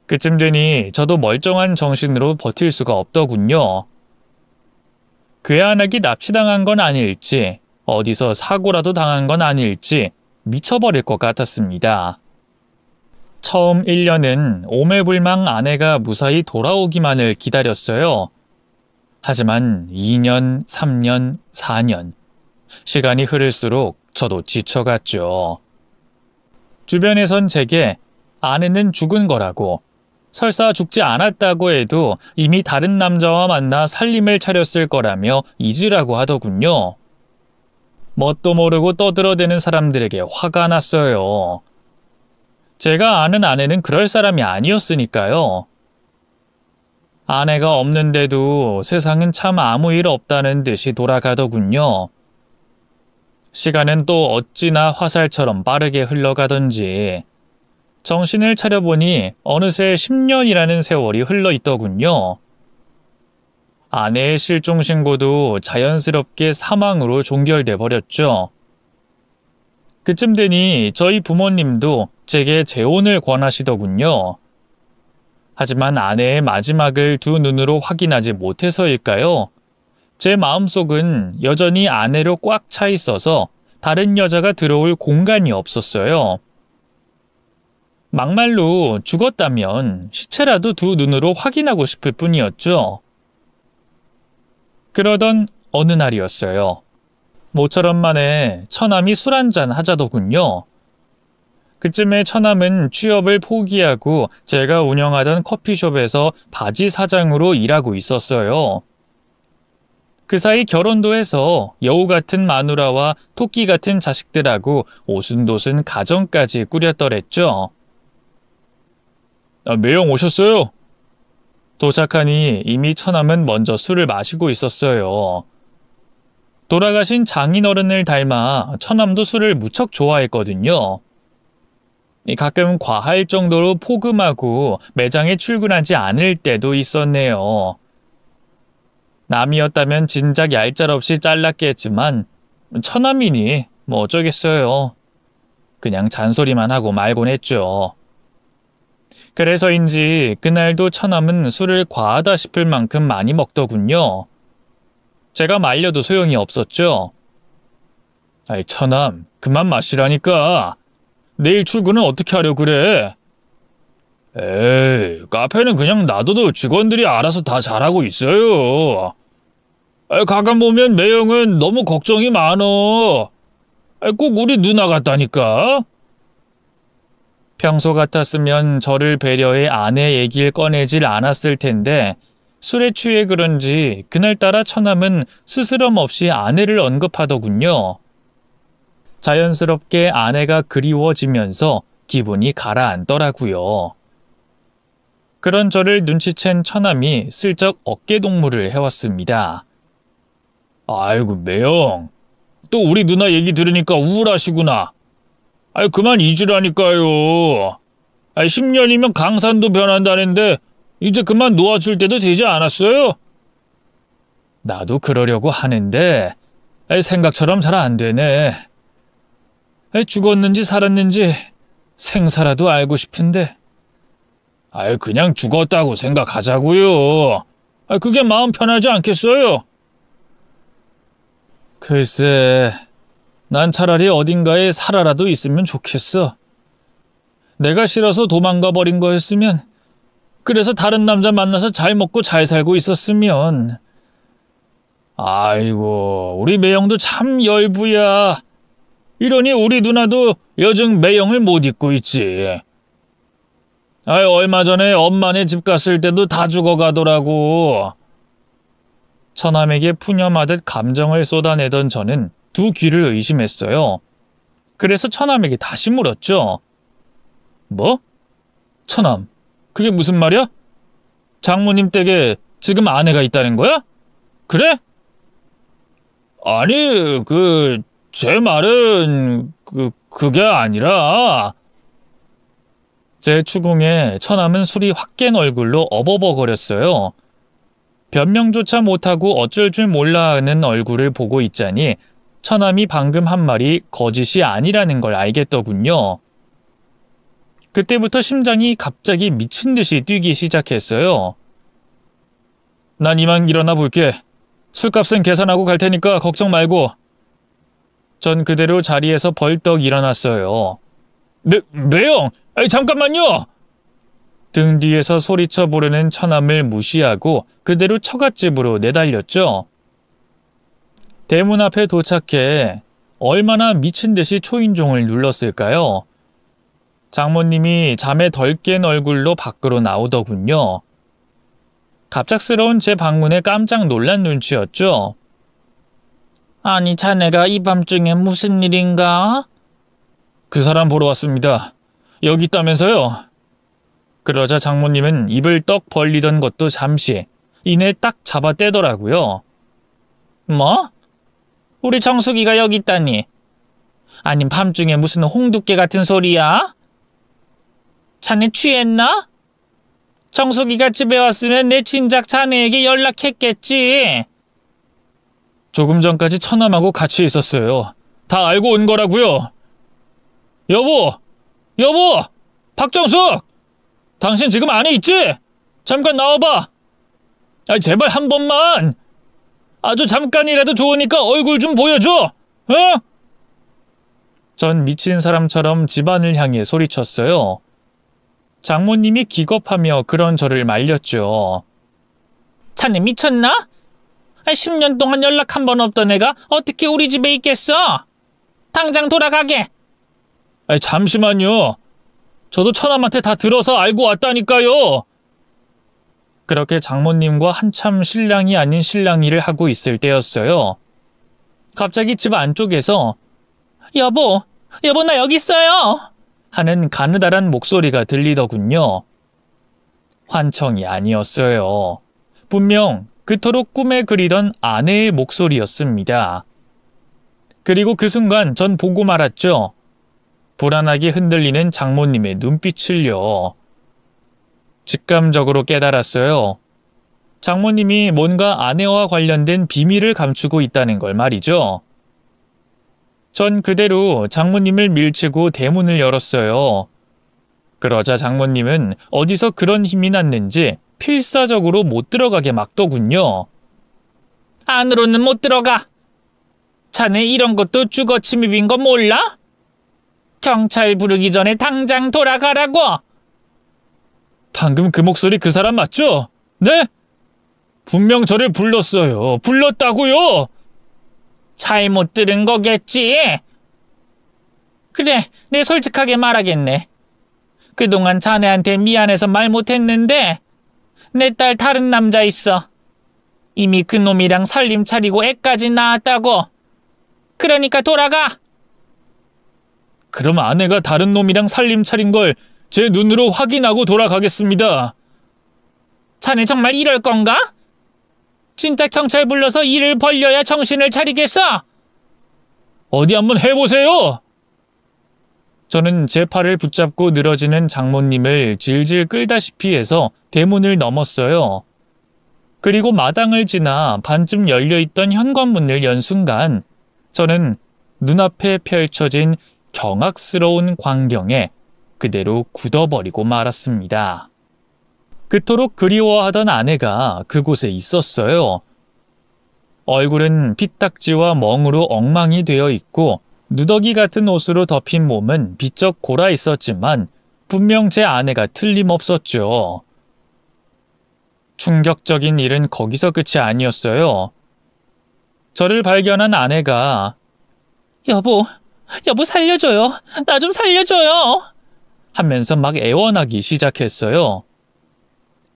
그쯤 되니 저도 멀쩡한 정신으로 버틸 수가 없더군요. 괴한하게 납치당한 건 아닐지 어디서 사고라도 당한 건 아닐지 미쳐버릴 것 같았습니다. 처음 1년은 오매불망 아내가 무사히 돌아오기만을 기다렸어요. 하지만 2년, 3년, 4년 시간이 흐를수록 저도 지쳐갔죠. 주변에선 제게 아내는 죽은 거라고, 설사 죽지 않았다고 해도 이미 다른 남자와 만나 살림을 차렸을 거라며 잊으라고 하더군요. 뭣도 모르고 떠들어대는 사람들에게 화가 났어요. 제가 아는 아내는 그럴 사람이 아니었으니까요. 아내가 없는데도 세상은 참 아무 일 없다는 듯이 돌아가더군요. 시간은 또 어찌나 화살처럼 빠르게 흘러가던지 정신을 차려보니 어느새 10년이라는 세월이 흘러있더군요. 아내의 실종 신고도 자연스럽게 사망으로 종결돼 버렸죠. 그쯤 되니 저희 부모님도 제게 재혼을 권하시더군요. 하지만 아내의 마지막을 두 눈으로 확인하지 못해서일까요? 제 마음속은 여전히 아내로 꽉 차 있어서 다른 여자가 들어올 공간이 없었어요. 막말로 죽었다면 시체라도 두 눈으로 확인하고 싶을 뿐이었죠. 그러던 어느 날이었어요. 모처럼 만에 처남이 술 한잔 하자더군요. 그쯤에 처남은 취업을 포기하고 제가 운영하던 커피숍에서 바지 사장으로 일하고 있었어요. 그 사이 결혼도 해서 여우 같은 마누라와 토끼 같은 자식들하고 오순도순 가정까지 꾸렸더랬죠. 매형 오셨어요? 도착하니 이미 처남은 먼저 술을 마시고 있었어요. 돌아가신 장인어른을 닮아 처남도 술을 무척 좋아했거든요. 가끔 과할 정도로 포금하고 매장에 출근하지 않을 때도 있었네요. 남이었다면 진작 얄짤없이 잘랐겠지만 처남이니 뭐 어쩌겠어요. 그냥 잔소리만 하고 말곤 했죠. 그래서인지 그날도 처남은 술을 과하다 싶을 만큼 많이 먹더군요. 제가 말려도 소용이 없었죠. 아이 처남, 그만 마시라니까. 내일 출근은 어떻게 하려 그래? 에이, 카페는 그냥 놔둬도 직원들이 알아서 다 잘하고 있어요. 가끔 보면 매형은 너무 걱정이 많어. 꼭 우리 누나 같다니까. 평소 같았으면 저를 배려해 아내 얘기를 꺼내질 않았을 텐데 술에 취해 그런지 그날따라 처남은 스스럼 없이 아내를 언급하더군요. 자연스럽게 아내가 그리워지면서 기분이 가라앉더라고요. 그런 저를 눈치챈 처남이 슬쩍 어깨동무를 해왔습니다. 아이고 매형, 또 우리 누나 얘기 들으니까 우울하시구나. 그만 잊으라니까요. 10년이면 강산도 변한다는데 이제 그만 놓아줄 때도 되지 않았어요? 나도 그러려고 하는데 생각처럼 잘 안 되네. 죽었는지 살았는지 생사라도 알고 싶은데. 그냥 죽었다고 생각하자고요. 그게 마음 편하지 않겠어요? 글쎄, 난 차라리 어딘가에 살아라도 있으면 좋겠어. 내가 싫어서 도망가 버린 거였으면, 그래서 다른 남자 만나서 잘 먹고 잘 살고 있었으면. 아이고, 우리 매형도 참 열부야. 이러니 우리 누나도 여정 매형을 못 잊고 있지. 얼마 전에 엄마네 집 갔을 때도 다 죽어가더라고. 처남에게 푸념하듯 감정을 쏟아내던 저는 두 귀를 의심했어요. 그래서 처남에게 다시 물었죠. 뭐? 처남, 그게 무슨 말이야? 장모님 댁에 지금 아내가 있다는 거야? 그래? 아니, 제 말은 그게 아니라. 제 추궁에 처남은 술이 확 깬 얼굴로 어버버거렸어요. 변명조차 못하고 어쩔 줄 몰라 하는 얼굴을 보고 있자니 처남이 방금 한 말이 거짓이 아니라는 걸 알겠더군요. 그때부터 심장이 갑자기 미친 듯이 뛰기 시작했어요. 난 이만 일어나 볼게. 술값은 계산하고 갈 테니까 걱정 말고. 전 그대로 자리에서 벌떡 일어났어요. 매형! 잠깐만요! 등 뒤에서 소리쳐 부르는 처남을 무시하고 그대로 처갓집으로 내달렸죠. 대문 앞에 도착해 얼마나 미친 듯이 초인종을 눌렀을까요? 장모님이 잠에 덜 깬 얼굴로 밖으로 나오더군요. 갑작스러운 제 방문에 깜짝 놀란 눈치였죠. 아니, 자네가 이 밤중에 무슨 일인가? 그 사람 보러 왔습니다. 여기 있다면서요? 그러자 장모님은 입을 떡 벌리던 것도 잠시, 이내 딱 잡아 떼더라고요. 뭐? 우리 정숙이가 여기 있다니. 아님 밤중에 무슨 홍두깨 같은 소리야? 자네 취했나? 정숙이가 집에 왔으면 내 진작 자네에게 연락했겠지. 조금 전까지 처남하고 같이 있었어요. 다 알고 온 거라고요. 여보! 박정숙! 당신 지금 안에 있지? 잠깐 나와봐. 제발 한 번만. 아주 잠깐이라도 좋으니까 얼굴 좀 보여줘. 어? 전 미친 사람처럼 집안을 향해 소리쳤어요. 장모님이 기겁하며 그런 저를 말렸죠. 자네 미쳤나? 10년 동안 연락 한 번 없던 애가 어떻게 우리 집에 있겠어? 당장 돌아가게. 잠시만요. 저도 처남한테 다 들어서 알고 왔다니까요. 그렇게 장모님과 한참 실랑이 아닌 실랑이를 하고 있을 때였어요. 갑자기 집 안쪽에서 여보 나 여기 있어요 하는 가느다란 목소리가 들리더군요. 환청이 아니었어요. 분명 그토록 꿈에 그리던 아내의 목소리였습니다. 그리고 그 순간 전 보고 말았죠. 불안하게 흔들리는 장모님의 눈빛을요. 직감적으로 깨달았어요. 장모님이 뭔가 아내와 관련된 비밀을 감추고 있다는 걸 말이죠. 전 그대로 장모님을 밀치고 대문을 열었어요. 그러자 장모님은 어디서 그런 힘이 났는지 필사적으로 못 들어가게 막더군요. 안으로는 못 들어가. 자네 이런 것도 주거 침입인 거 몰라? 경찰 부르기 전에 당장 돌아가라고. 방금 그 목소리 그 사람 맞죠? 네? 분명 저를 불렀어요. 불렀다고요. 잘못 들은 거겠지? 그래, 내 솔직하게 말하겠네. 그동안 자네한테 미안해서 말 못했는데 내 딸 다른 남자 있어. 이미 그 놈이랑 살림 차리고 애까지 낳았다고. 그러니까 돌아가. 그럼 아내가 다른 놈이랑 살림 차린 걸 제 눈으로 확인하고 돌아가겠습니다. 자네 정말 이럴 건가? 진짜 경찰 불러서 일을 벌려야 정신을 차리겠어? 어디 한번 해보세요. 저는 제 팔을 붙잡고 늘어지는 장모님을 질질 끌다시피 해서 대문을 넘었어요. 그리고 마당을 지나 반쯤 열려있던 현관문을 연 순간 저는 눈앞에 펼쳐진 경악스러운 광경에 그대로 굳어버리고 말았습니다. 그토록 그리워하던 아내가 그곳에 있었어요. 얼굴은 피딱지와 멍으로 엉망이 되어 있고 누더기 같은 옷으로 덮인 몸은 비쩍 골아 있었지만 분명 제 아내가 틀림없었죠. 충격적인 일은 거기서 끝이 아니었어요. 저를 발견한 아내가 여보 살려줘요. 나 좀 살려줘요. 하면서 막 애원하기 시작했어요.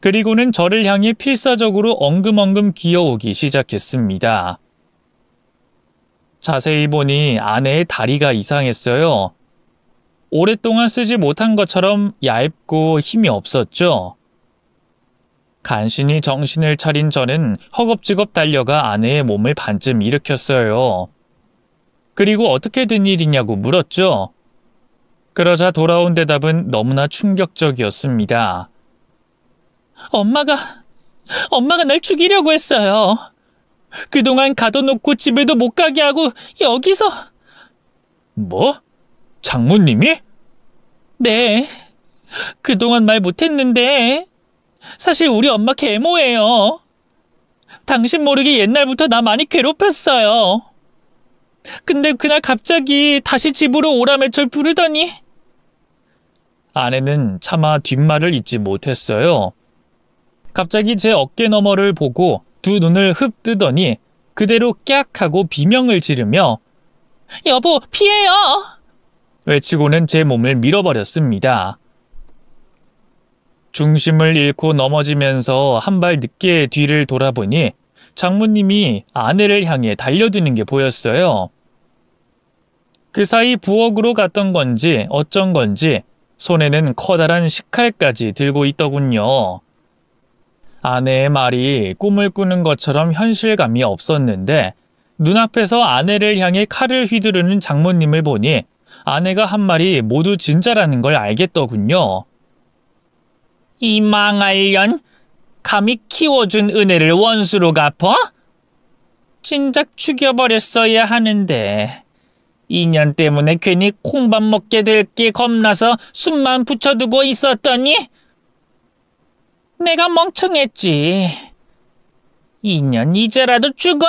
그리고는 저를 향해 필사적으로 엉금엉금 기어오기 시작했습니다. 자세히 보니 아내의 다리가 이상했어요. 오랫동안 쓰지 못한 것처럼 얇고 힘이 없었죠. 간신히 정신을 차린 저는 허겁지겁 달려가 아내의 몸을 반쯤 일으켰어요. 그리고 어떻게 된 일이냐고 물었죠. 그러자 돌아온 대답은 너무나 충격적이었습니다. 엄마가 날 죽이려고 했어요. 그동안 가둬놓고 집에도 못 가게 하고 여기서... 뭐? 장모님이? 네. 그동안 말 못했는데 사실 우리 엄마 계모예요. 당신 모르게 옛날부터 나 많이 괴롭혔어요. 근데 그날 갑자기 다시 집으로 오라며 절 부르더니 아내는 차마 뒷말을 잇지 못했어요. 갑자기 제 어깨 너머를 보고 두 눈을 흡 뜨더니 그대로 깍 하고 비명을 지르며 여보 피해요! 외치고는 제 몸을 밀어버렸습니다. 중심을 잃고 넘어지면서 한 발 늦게 뒤를 돌아보니 장모님이 아내를 향해 달려드는 게 보였어요. 그 사이 부엌으로 갔던 건지 어쩐 건지 손에는 커다란 식칼까지 들고 있더군요. 아내의 말이 꿈을 꾸는 것처럼 현실감이 없었는데 눈앞에서 아내를 향해 칼을 휘두르는 장모님을 보니 아내가 한 말이 모두 진짜라는 걸 알겠더군요. 이 망할년, 감히 키워준 은혜를 원수로 갚어? 진작 죽여버렸어야 하는데 인연 때문에 괜히 콩밥 먹게 될 게 겁나서 숨만 붙여두고 있었더니 내가 멍청했지. 인연 이제라도 죽어!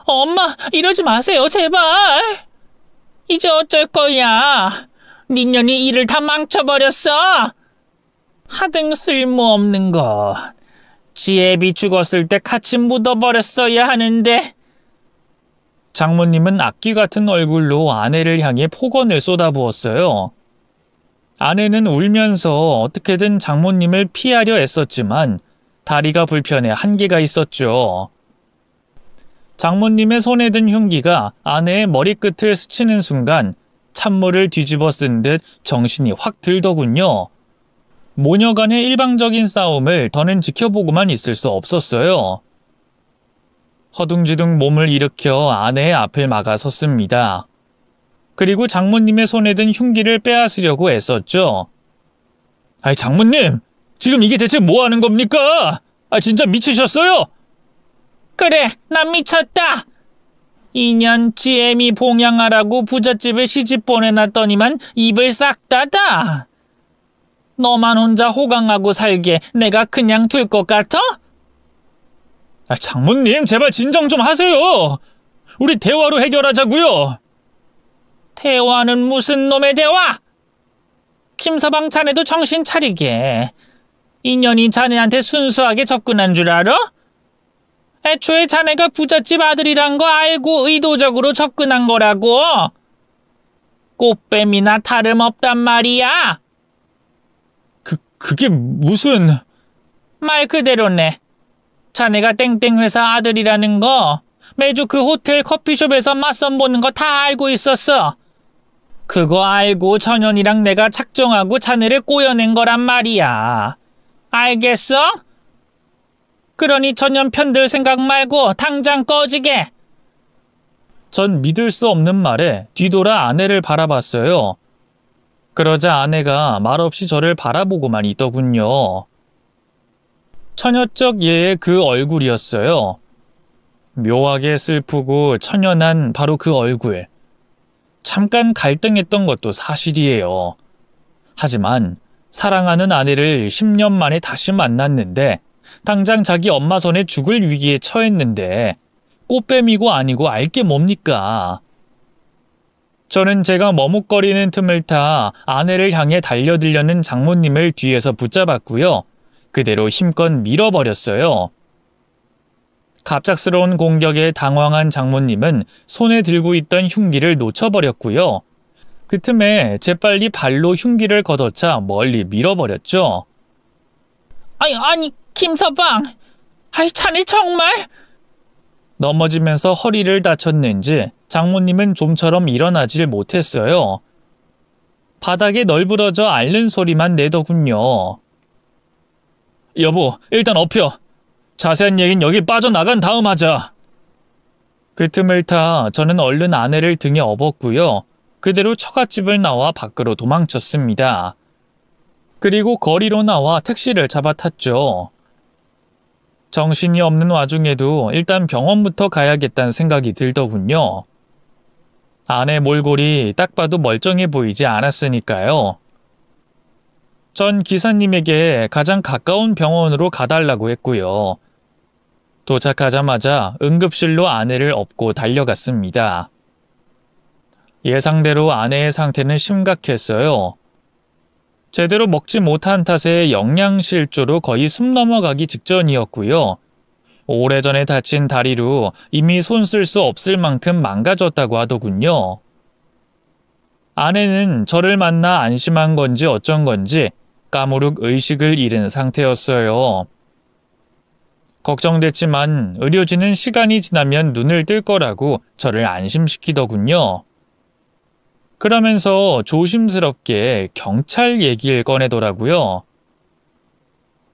엄마 이러지 마세요 제발. 이제 어쩔 거야. 니년이 일을 다 망쳐버렸어. 하등 쓸모없는 것. 지 애비 죽었을 때 같이 묻어버렸어야 하는데. 장모님은 악귀 같은 얼굴로 아내를 향해 폭언을 쏟아부었어요. 아내는 울면서 어떻게든 장모님을 피하려 애썼지만 다리가 불편해 한계가 있었죠. 장모님의 손에 든 흉기가 아내의 머리끝을 스치는 순간 찬물을 뒤집어 쓴 듯 정신이 확 들더군요. 모녀 간의 일방적인 싸움을 더는 지켜보고만 있을 수 없었어요. 허둥지둥 몸을 일으켜 아내의 앞을 막아섰습니다. 그리고 장모님의 손에 든 흉기를 빼앗으려고 애썼죠. 아이, 장모님! 지금 이게 대체 뭐 하는 겁니까? 진짜 미치셨어요? 그래, 난 미쳤다! 2년 지애미 봉양하라고 부잣집에 시집 보내놨더니만 입을 싹 닫아. 너만 혼자 호강하고 살게 내가 그냥 둘 것 같아? 장모님, 제발 진정 좀 하세요. 우리 대화로 해결하자고요. 대화는 무슨 놈의 대화? 김서방 자네도 정신 차리게. 인연이 자네한테 순수하게 접근한 줄 알아? 애초에 자네가 부잣집 아들이란 거 알고 의도적으로 접근한 거라고. 꽃뱀이나 다름없단 말이야. 그게 무슨... 말 그대로네. 자네가 땡땡 회사 아들이라는 거 매주 그 호텔 커피숍에서 맞선 보는 거 다 알고 있었어. 그거 알고 전현이랑 내가 작정하고 자네를 꼬여낸 거란 말이야. 알겠어? 그러니 전현 편들 생각 말고 당장 꺼지게. 전 믿을 수 없는 말에 뒤돌아 아내를 바라봤어요. 그러자 아내가 말없이 저를 바라보고만 있더군요. 처녀적 얘의 그 얼굴이었어요. 묘하게 슬프고 처연한 바로 그 얼굴. 잠깐 갈등했던 것도 사실이에요. 하지만 사랑하는 아내를 10년 만에 다시 만났는데 당장 자기 엄마 손에 죽을 위기에 처했는데 꽃뱀이고 아니고 알 게 뭡니까? 저는 제가 머뭇거리는 틈을 타 아내를 향해 달려들려는 장모님을 뒤에서 붙잡았고요. 그대로 힘껏 밀어버렸어요. 갑작스러운 공격에 당황한 장모님은 손에 들고 있던 흉기를 놓쳐버렸고요. 그 틈에 재빨리 발로 흉기를 걷어차 멀리 밀어버렸죠. 아니, 김서방! 자네 정말! 넘어지면서 허리를 다쳤는지 장모님은 좀처럼 일어나질 못했어요. 바닥에 널브러져 앓는 소리만 내더군요. 여보, 일단 엎혀. 자세한 얘긴 여길 빠져나간 다음 하자. 그 틈을 타 저는 얼른 아내를 등에 업었고요. 그대로 처갓집을 나와 밖으로 도망쳤습니다. 그리고 거리로 나와 택시를 잡아 탔죠. 정신이 없는 와중에도 일단 병원부터 가야겠다는 생각이 들더군요. 아내 몰골이 딱 봐도 멀쩡해 보이지 않았으니까요. 전 기사님에게 가장 가까운 병원으로 가달라고 했고요. 도착하자마자 응급실로 아내를 업고 달려갔습니다. 예상대로 아내의 상태는 심각했어요. 제대로 먹지 못한 탓에 영양실조로 거의 숨 넘어가기 직전이었고요. 오래전에 다친 다리로 이미 손 쓸 수 없을 만큼 망가졌다고 하더군요. 아내는 저를 만나 안심한 건지 어쩐 건지 까무룩 의식을 잃은 상태였어요. 걱정됐지만 의료진은 시간이 지나면 눈을 뜰 거라고 저를 안심시키더군요. 그러면서 조심스럽게 경찰 얘기를 꺼내더라고요.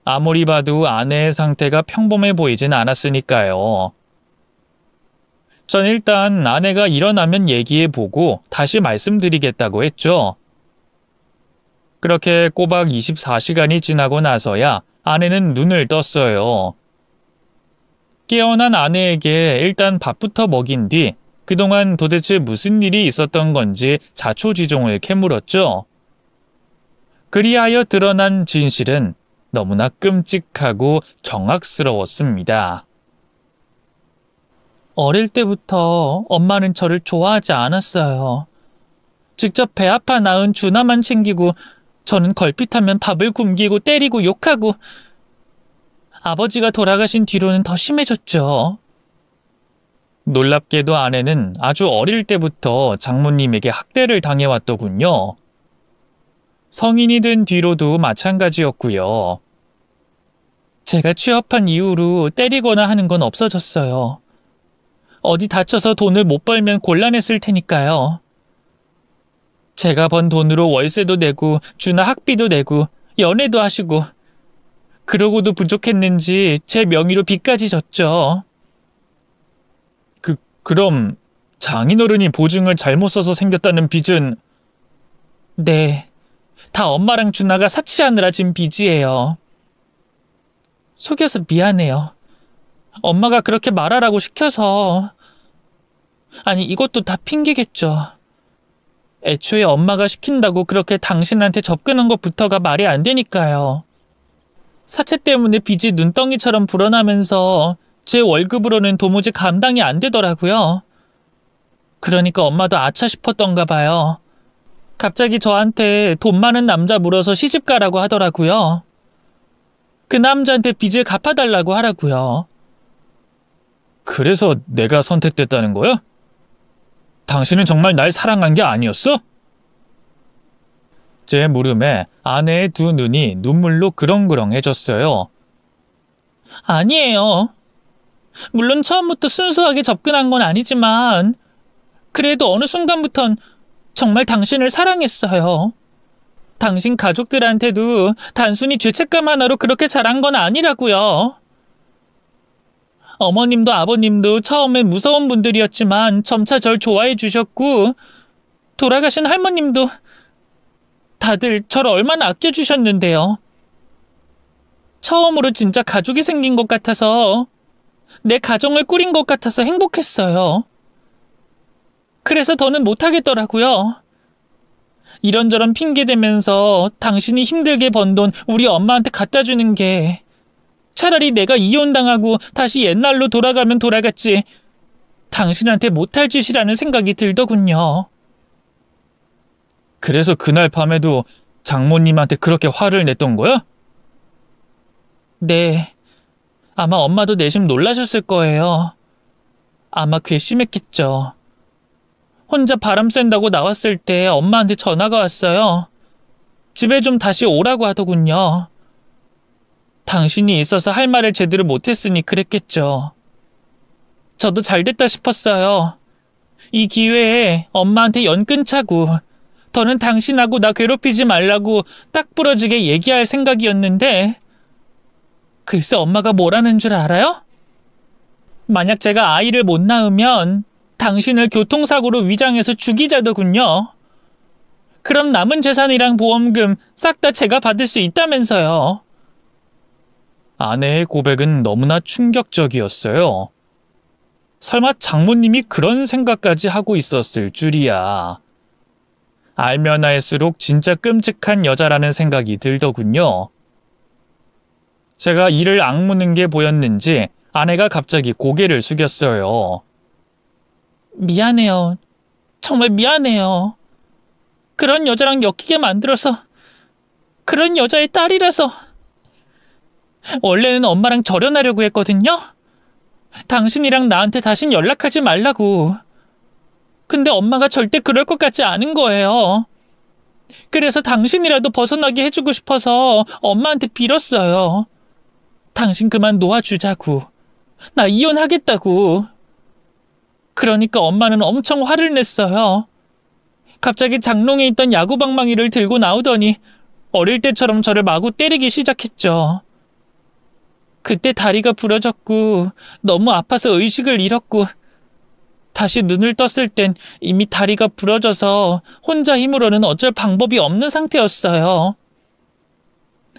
아무리 봐도 아내의 상태가 평범해 보이진 않았으니까요. 전 일단 아내가 일어나면 얘기해보고 다시 말씀드리겠다고 했죠. 그렇게 꼬박 24시간이 지나고 나서야 아내는 눈을 떴어요. 깨어난 아내에게 일단 밥부터 먹인 뒤 그동안 도대체 무슨 일이 있었던 건지 자초지종을 캐물었죠. 그리하여 드러난 진실은 너무나 끔찍하고 경악스러웠습니다. 어릴 때부터 엄마는 저를 좋아하지 않았어요. 직접 배 아파 낳은 주나만 챙기고 저는 걸핏하면 밥을 굶기고 때리고 욕하고 아버지가 돌아가신 뒤로는 더 심해졌죠. 놀랍게도 아내는 아주 어릴 때부터 장모님에게 학대를 당해왔더군요. 성인이 된 뒤로도 마찬가지였고요. 제가 취업한 이후로 때리거나 하는 건 없어졌어요. 어디 다쳐서 돈을 못 벌면 곤란했을 테니까요. 제가 번 돈으로 월세도 내고 주나 학비도 내고 연애도 하시고, 그러고도 부족했는지 제 명의로 빚까지 졌죠. 그럼 장인어른이 보증을 잘못 써서 생겼다는 빚은? 네, 다 엄마랑 준하가 사치하느라 진 빚이에요. 속여서 미안해요. 엄마가 그렇게 말하라고 시켜서. 아니, 이것도 다 핑계겠죠. 애초에 엄마가 시킨다고 그렇게 당신한테 접근한 것부터가 말이 안 되니까요. 사채 때문에 빚이 눈덩이처럼 불어나면서 제 월급으로는 도무지 감당이 안 되더라고요. 그러니까 엄마도 아차 싶었던가 봐요. 갑자기 저한테 돈 많은 남자 물어서 시집가라고 하더라고요. 그 남자한테 빚을 갚아달라고 하라고요. 그래서 내가 선택됐다는 거야? 당신은 정말 날 사랑한 게 아니었어? 제 물음에 아내의 두 눈이 눈물로 그렁그렁해졌어요. 아니에요. 물론 처음부터 순수하게 접근한 건 아니지만 그래도 어느 순간부턴 정말 당신을 사랑했어요. 당신 가족들한테도 단순히 죄책감 하나로 그렇게 잘한 건 아니라고요. 어머님도 아버님도 처음엔 무서운 분들이었지만 점차 절 좋아해 주셨고 돌아가신 할머님도 다들 절 얼마나 아껴주셨는데요. 처음으로 진짜 가족이 생긴 것 같아서 내 가정을 꾸린 것 같아서 행복했어요. 그래서 더는 못하겠더라고요. 이런저런 핑계대면서 당신이 힘들게 번 돈 우리 엄마한테 갖다 주는 게 차라리 내가 이혼당하고 다시 옛날로 돌아가면 돌아갔지 당신한테 못할 짓이라는 생각이 들더군요. 그래서 그날 밤에도 장모님한테 그렇게 화를 냈던 거야? 네. 아마 엄마도 내심 놀라셨을 거예요. 아마 괘씸했겠죠. 혼자 바람 쐰다고 나왔을 때 엄마한테 전화가 왔어요. 집에 좀 다시 오라고 하더군요. 당신이 있어서 할 말을 제대로 못했으니 그랬겠죠. 저도 잘됐다 싶었어요. 이 기회에 엄마한테 연 끊자고 더는 당신하고 나 괴롭히지 말라고 딱 부러지게 얘기할 생각이었는데 글쎄 엄마가 뭐라는 줄 알아요? 만약 제가 아이를 못 낳으면 당신을 교통사고로 위장해서 죽이자더군요. 그럼 남은 재산이랑 보험금 싹 다 제가 받을 수 있다면서요. 아내의 고백은 너무나 충격적이었어요. 설마 장모님이 그런 생각까지 하고 있었을 줄이야. 알면 알수록 진짜 끔찍한 여자라는 생각이 들더군요. 제가 이를 악무는 게 보였는지 아내가 갑자기 고개를 숙였어요. 미안해요. 정말 미안해요. 그런 여자랑 엮이게 만들어서 그런 여자의 딸이라서 원래는 엄마랑 절연하려고 했거든요. 당신이랑 나한테 다신 연락하지 말라고. 근데 엄마가 절대 그럴 것 같지 않은 거예요. 그래서 당신이라도 벗어나게 해주고 싶어서 엄마한테 빌었어요. 당신 그만 놓아주자고. 나 이혼하겠다고. 그러니까 엄마는 엄청 화를 냈어요. 갑자기 장롱에 있던 야구방망이를 들고 나오더니 어릴 때처럼 저를 마구 때리기 시작했죠. 그때 다리가 부러졌고 너무 아파서 의식을 잃었고 다시 눈을 떴을 땐 이미 다리가 부러져서 혼자 힘으로는 어쩔 방법이 없는 상태였어요.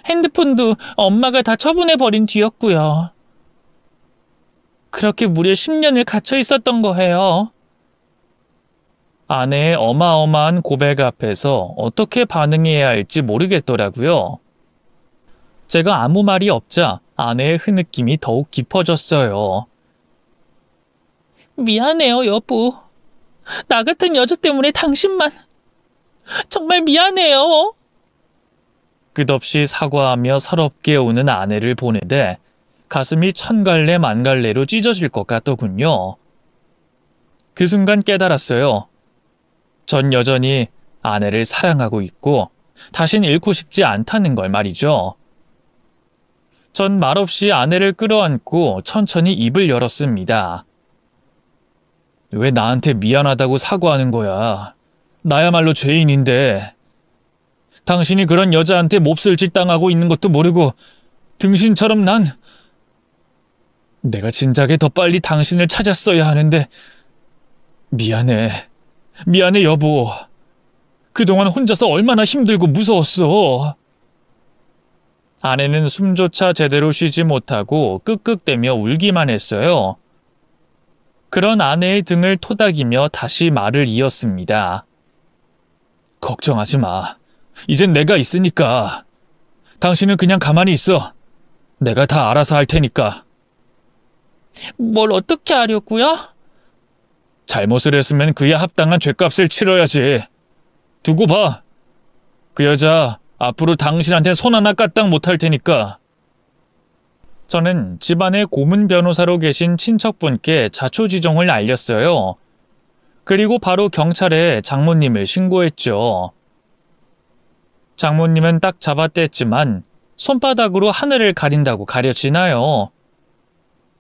핸드폰도 엄마가 다 처분해버린 뒤였고요. 그렇게 무려 10년을 갇혀 있었던 거예요. 아내의 어마어마한 고백 앞에서 어떻게 반응해야 할지 모르겠더라고요. 제가 아무 말이 없자 아내의 흐느낌이 더욱 깊어졌어요. 미안해요, 여보. 나 같은 여자 때문에 당신만. 정말 미안해요. 끝없이 사과하며 서럽게 우는 아내를 보는데 가슴이 천갈래 만갈래로 찢어질 것 같더군요. 그 순간 깨달았어요. 전 여전히 아내를 사랑하고 있고 다신 잃고 싶지 않다는 걸 말이죠. 전 말없이 아내를 끌어안고 천천히 입을 열었습니다. 왜 나한테 미안하다고 사과하는 거야? 나야말로 죄인인데. 당신이 그런 여자한테 몹쓸 짓 당하고 있는 것도 모르고 등신처럼 내가 진작에 더 빨리 당신을 찾았어야 하는데 미안해. 미안해 여보. 그동안 혼자서 얼마나 힘들고 무서웠어. 아내는 숨조차 제대로 쉬지 못하고 끄끄대며 울기만 했어요. 그런 아내의 등을 토닥이며 다시 말을 이었습니다. 걱정하지 마. 이젠 내가 있으니까. 당신은 그냥 가만히 있어. 내가 다 알아서 할 테니까. 뭘 어떻게 하려고요? 잘못을 했으면 그에 합당한 죗값을 치러야지. 두고 봐. 그 여자 앞으로 당신한테 손 하나 까딱 못할 테니까. 저는 집안의 고문 변호사로 계신 친척분께 자초지종을 알렸어요. 그리고 바로 경찰에 장모님을 신고했죠. 장모님은 딱 잡아댔지만 손바닥으로 하늘을 가린다고 가려지나요?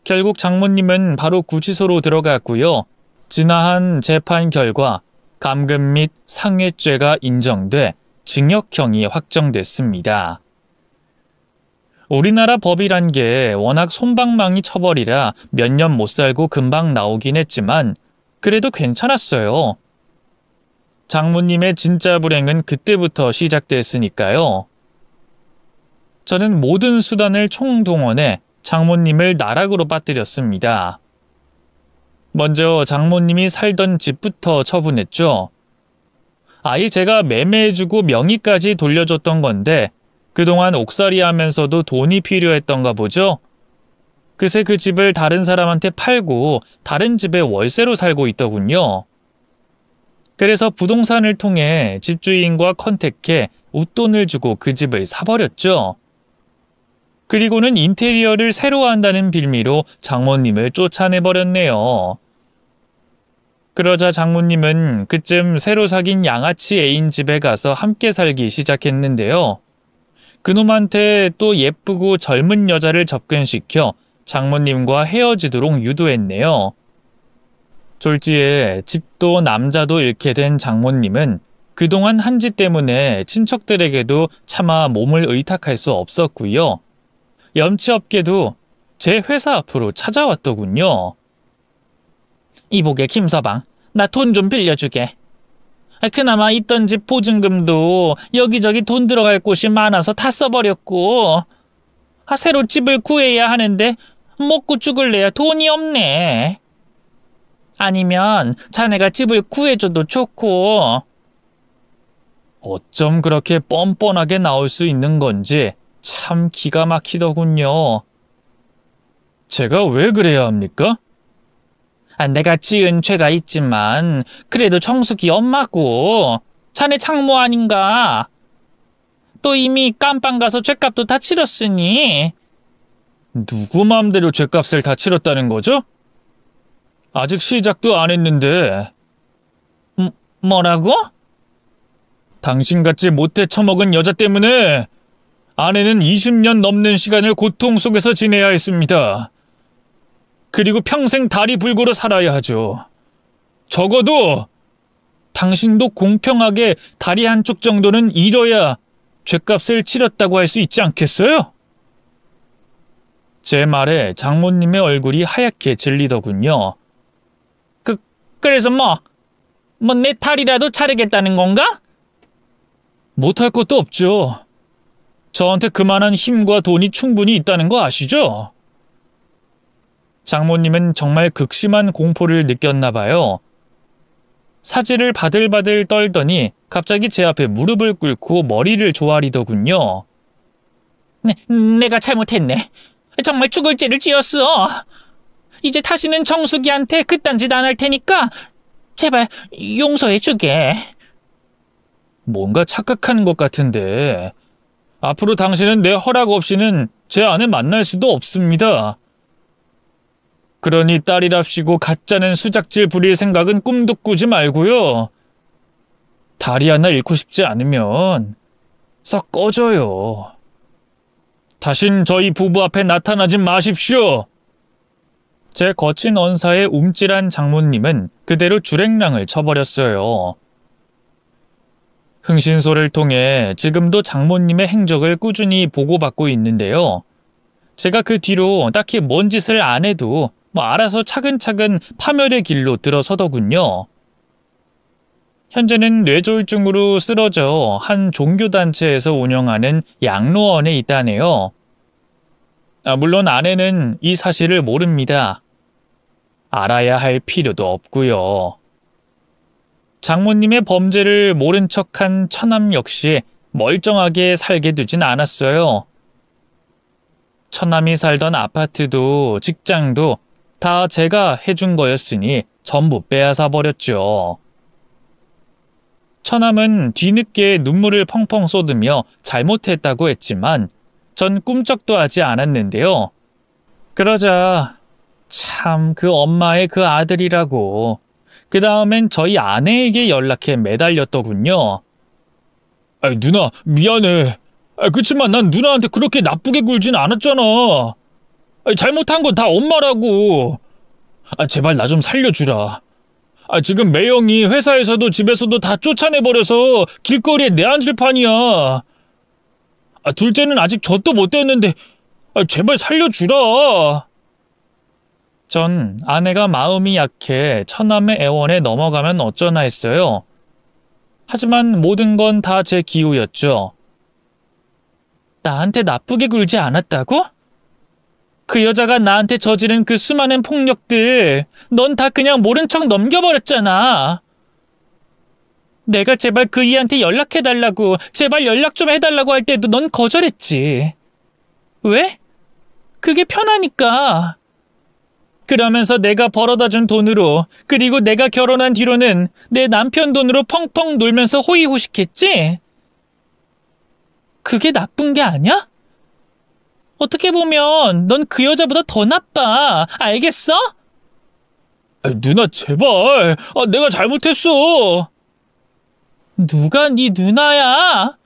결국 장모님은 바로 구치소로 들어갔고요. 지나한 재판 결과 감금 및 상해죄가 인정돼 징역형이 확정됐습니다. 우리나라 법이란 게 워낙 솜방망이 처벌이라 몇 년 못 살고 금방 나오긴 했지만 그래도 괜찮았어요. 장모님의 진짜 불행은 그때부터 시작됐으니까요. 저는 모든 수단을 총동원해 장모님을 나락으로 빠뜨렸습니다. 먼저 장모님이 살던 집부터 처분했죠. 아예 제가 매매해주고 명의까지 돌려줬던 건데 그동안 옥살이 하면서도 돈이 필요했던가 보죠. 그새 그 집을 다른 사람한테 팔고 다른 집에 월세로 살고 있더군요. 그래서 부동산을 통해 집주인과 컨택해 웃돈을 주고 그 집을 사버렸죠. 그리고는 인테리어를 새로 한다는 빌미로 장모님을 쫓아내버렸네요. 그러자 장모님은 그쯤 새로 사귄 양아치 애인 집에 가서 함께 살기 시작했는데요. 그놈한테 또 예쁘고 젊은 여자를 접근시켜 장모님과 헤어지도록 유도했네요. 졸지에 집도 남자도 잃게 된 장모님은 그동안 한 짓 때문에 친척들에게도 차마 몸을 의탁할 수 없었고요. 염치 없게도 제 회사 앞으로 찾아왔더군요. 이보게 김서방, 나 돈 좀 빌려주게. 그나마 있던 집 보증금도 여기저기 돈 들어갈 곳이 많아서 다 써버렸고 새로 집을 구해야 하는데 먹고 죽을래야 돈이 없네. 아니면 자네가 집을 구해줘도 좋고. 어쩜 그렇게 뻔뻔하게 나올 수 있는 건지 참 기가 막히더군요. 제가 왜 그래야 합니까? 내가 지은 죄가 있지만 그래도 정숙이 엄마고 자네 장모 아닌가? 또 이미 깜빵 가서 죗값도 다 치렀으니. 누구 맘대로 죗값을 다 치렀다는 거죠? 아직 시작도 안 했는데. 뭐라고? 당신같이 못해 처먹은 여자 때문에 아내는 20년 넘는 시간을 고통 속에서 지내야 했습니다. 그리고 평생 다리 불구로 살아야 하죠. 적어도 당신도 공평하게 다리 한쪽 정도는 잃어야 죗값을 치렀다고 할 수 있지 않겠어요? 제 말에 장모님의 얼굴이 하얗게 질리더군요. 그래서 내 다리라도 자르겠다는 건가? 못할 것도 없죠. 저한테 그만한 힘과 돈이 충분히 있다는 거 아시죠? 장모님은 정말 극심한 공포를 느꼈나 봐요. 사지를 바들바들 떨더니 갑자기 제 앞에 무릎을 꿇고 머리를 조아리더군요. 내가 잘못했네. 정말 죽을 죄를 지었어. 이제 다시는 정숙이한테 그딴 짓 안 할 테니까 제발 용서해주게. 뭔가 착각하는 것 같은데 앞으로 당신은 내 허락 없이는 제 아내 만날 수도 없습니다. 그러니 딸이랍시고 가짜는 수작질 부릴 생각은 꿈도 꾸지 말고요. 다리 하나 잃고 싶지 않으면 썩 꺼져요. 다신 저희 부부 앞에 나타나지 마십시오. 제 거친 언사에 움찔한 장모님은 그대로 주랭랑을 쳐버렸어요. 흥신소를 통해 지금도 장모님의 행적을 꾸준히 보고받고 있는데요. 제가 그 뒤로 딱히 뭔 짓을 안 해도 알아서 차근차근 파멸의 길로 들어서더군요. 현재는 뇌졸중으로 쓰러져 한 종교단체에서 운영하는 양로원에 있다네요. 물론 아내는 이 사실을 모릅니다. 알아야 할 필요도 없고요. 장모님의 범죄를 모른 척한 처남 역시 멀쩡하게 살게 두진 않았어요. 처남이 살던 아파트도 직장도 다 제가 해준 거였으니 전부 빼앗아 버렸죠. 처남은 뒤늦게 눈물을 펑펑 쏟으며 잘못했다고 했지만 전 꿈쩍도 하지 않았는데요. 그러자 참 그 엄마의 그 아들이라고 그 다음엔 저희 아내에게 연락해 매달렸더군요. 누나 미안해. 그치만 난 누나한테 그렇게 나쁘게 굴진 않았잖아. 잘못한 건 다 엄마라고. 제발 나 좀 살려주라. 지금 매형이 회사에서도 집에서도 다 쫓아내버려서 길거리에 내앉을 판이야. 둘째는 아직 젖도 못 뗐는데 제발 살려주라. 전 아내가 마음이 약해 처남의 애원에 넘어가면 어쩌나 했어요. 하지만 모든 건 다 제 기우였죠. 나한테 나쁘게 굴지 않았다고? 그 여자가 나한테 저지른 그 수많은 폭력들 넌 다 그냥 모른 척 넘겨버렸잖아. 내가 제발 그 이한테 연락해달라고 제발 연락 좀 해달라고 할 때도 넌 거절했지. 왜? 그게 편하니까. 그러면서 내가 벌어다 준 돈으로 그리고 내가 결혼한 뒤로는 내 남편 돈으로 펑펑 놀면서 호의호식했지? 그게 나쁜 게 아니야? 어떻게 보면 넌 그 여자보다 더 나빠. 알겠어? 누나 제발. 내가 잘못했어. 누가 네 누나야?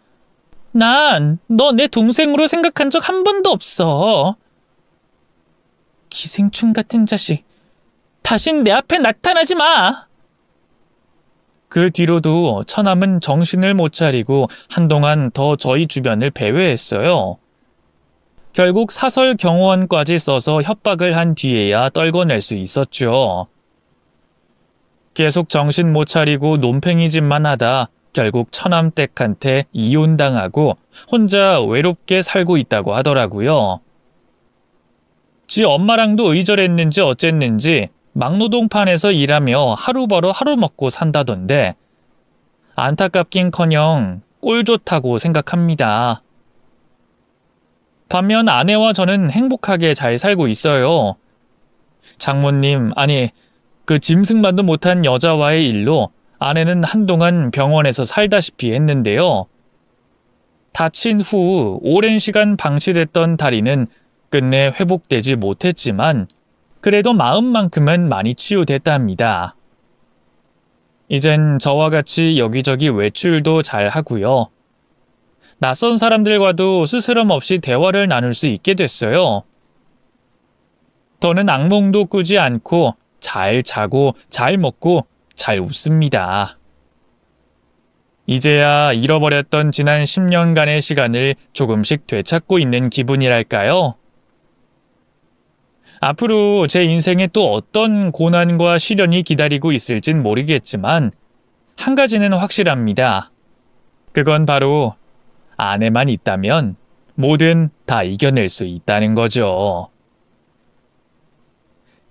난 너 내 동생으로 생각한 적 한 번도 없어. 기생충 같은 자식. 다신 내 앞에 나타나지 마. 그 뒤로도 처남은 정신을 못 차리고 한동안 더 저희 주변을 배회했어요. 결국 사설 경호원까지 써서 협박을 한 뒤에야 떨궈낼 수 있었죠. 계속 정신 못 차리고 논팽이짓만 하다 결국 처남댁한테 이혼당하고 혼자 외롭게 살고 있다고 하더라고요. 지 엄마랑도 의절했는지 어쨌는지 막노동판에서 일하며 하루 벌어 하루 먹고 산다던데 안타깝긴커녕 꼴 좋다고 생각합니다. 반면 아내와 저는 행복하게 잘 살고 있어요. 장모님, 아니 그 짐승만도 못한 여자와의 일로 아내는 한동안 병원에서 살다시피 했는데요. 다친 후 오랜 시간 방치됐던 다리는 끝내 회복되지 못했지만 그래도 마음만큼은 많이 치유됐답니다. 이젠 저와 같이 여기저기 외출도 잘 하고요. 낯선 사람들과도 스스럼 없이 대화를 나눌 수 있게 됐어요. 더는 악몽도 꾸지 않고 잘 자고 잘 먹고 잘 웃습니다. 이제야 잃어버렸던 지난 10년간의 시간을 조금씩 되찾고 있는 기분이랄까요? 앞으로 제 인생에 또 어떤 고난과 시련이 기다리고 있을진 모르겠지만 한 가지는 확실합니다. 그건 바로 아내만 있다면 뭐든 다 이겨낼 수 있다는 거죠.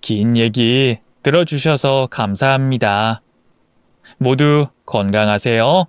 긴 얘기 들어주셔서 감사합니다. 모두 건강하세요.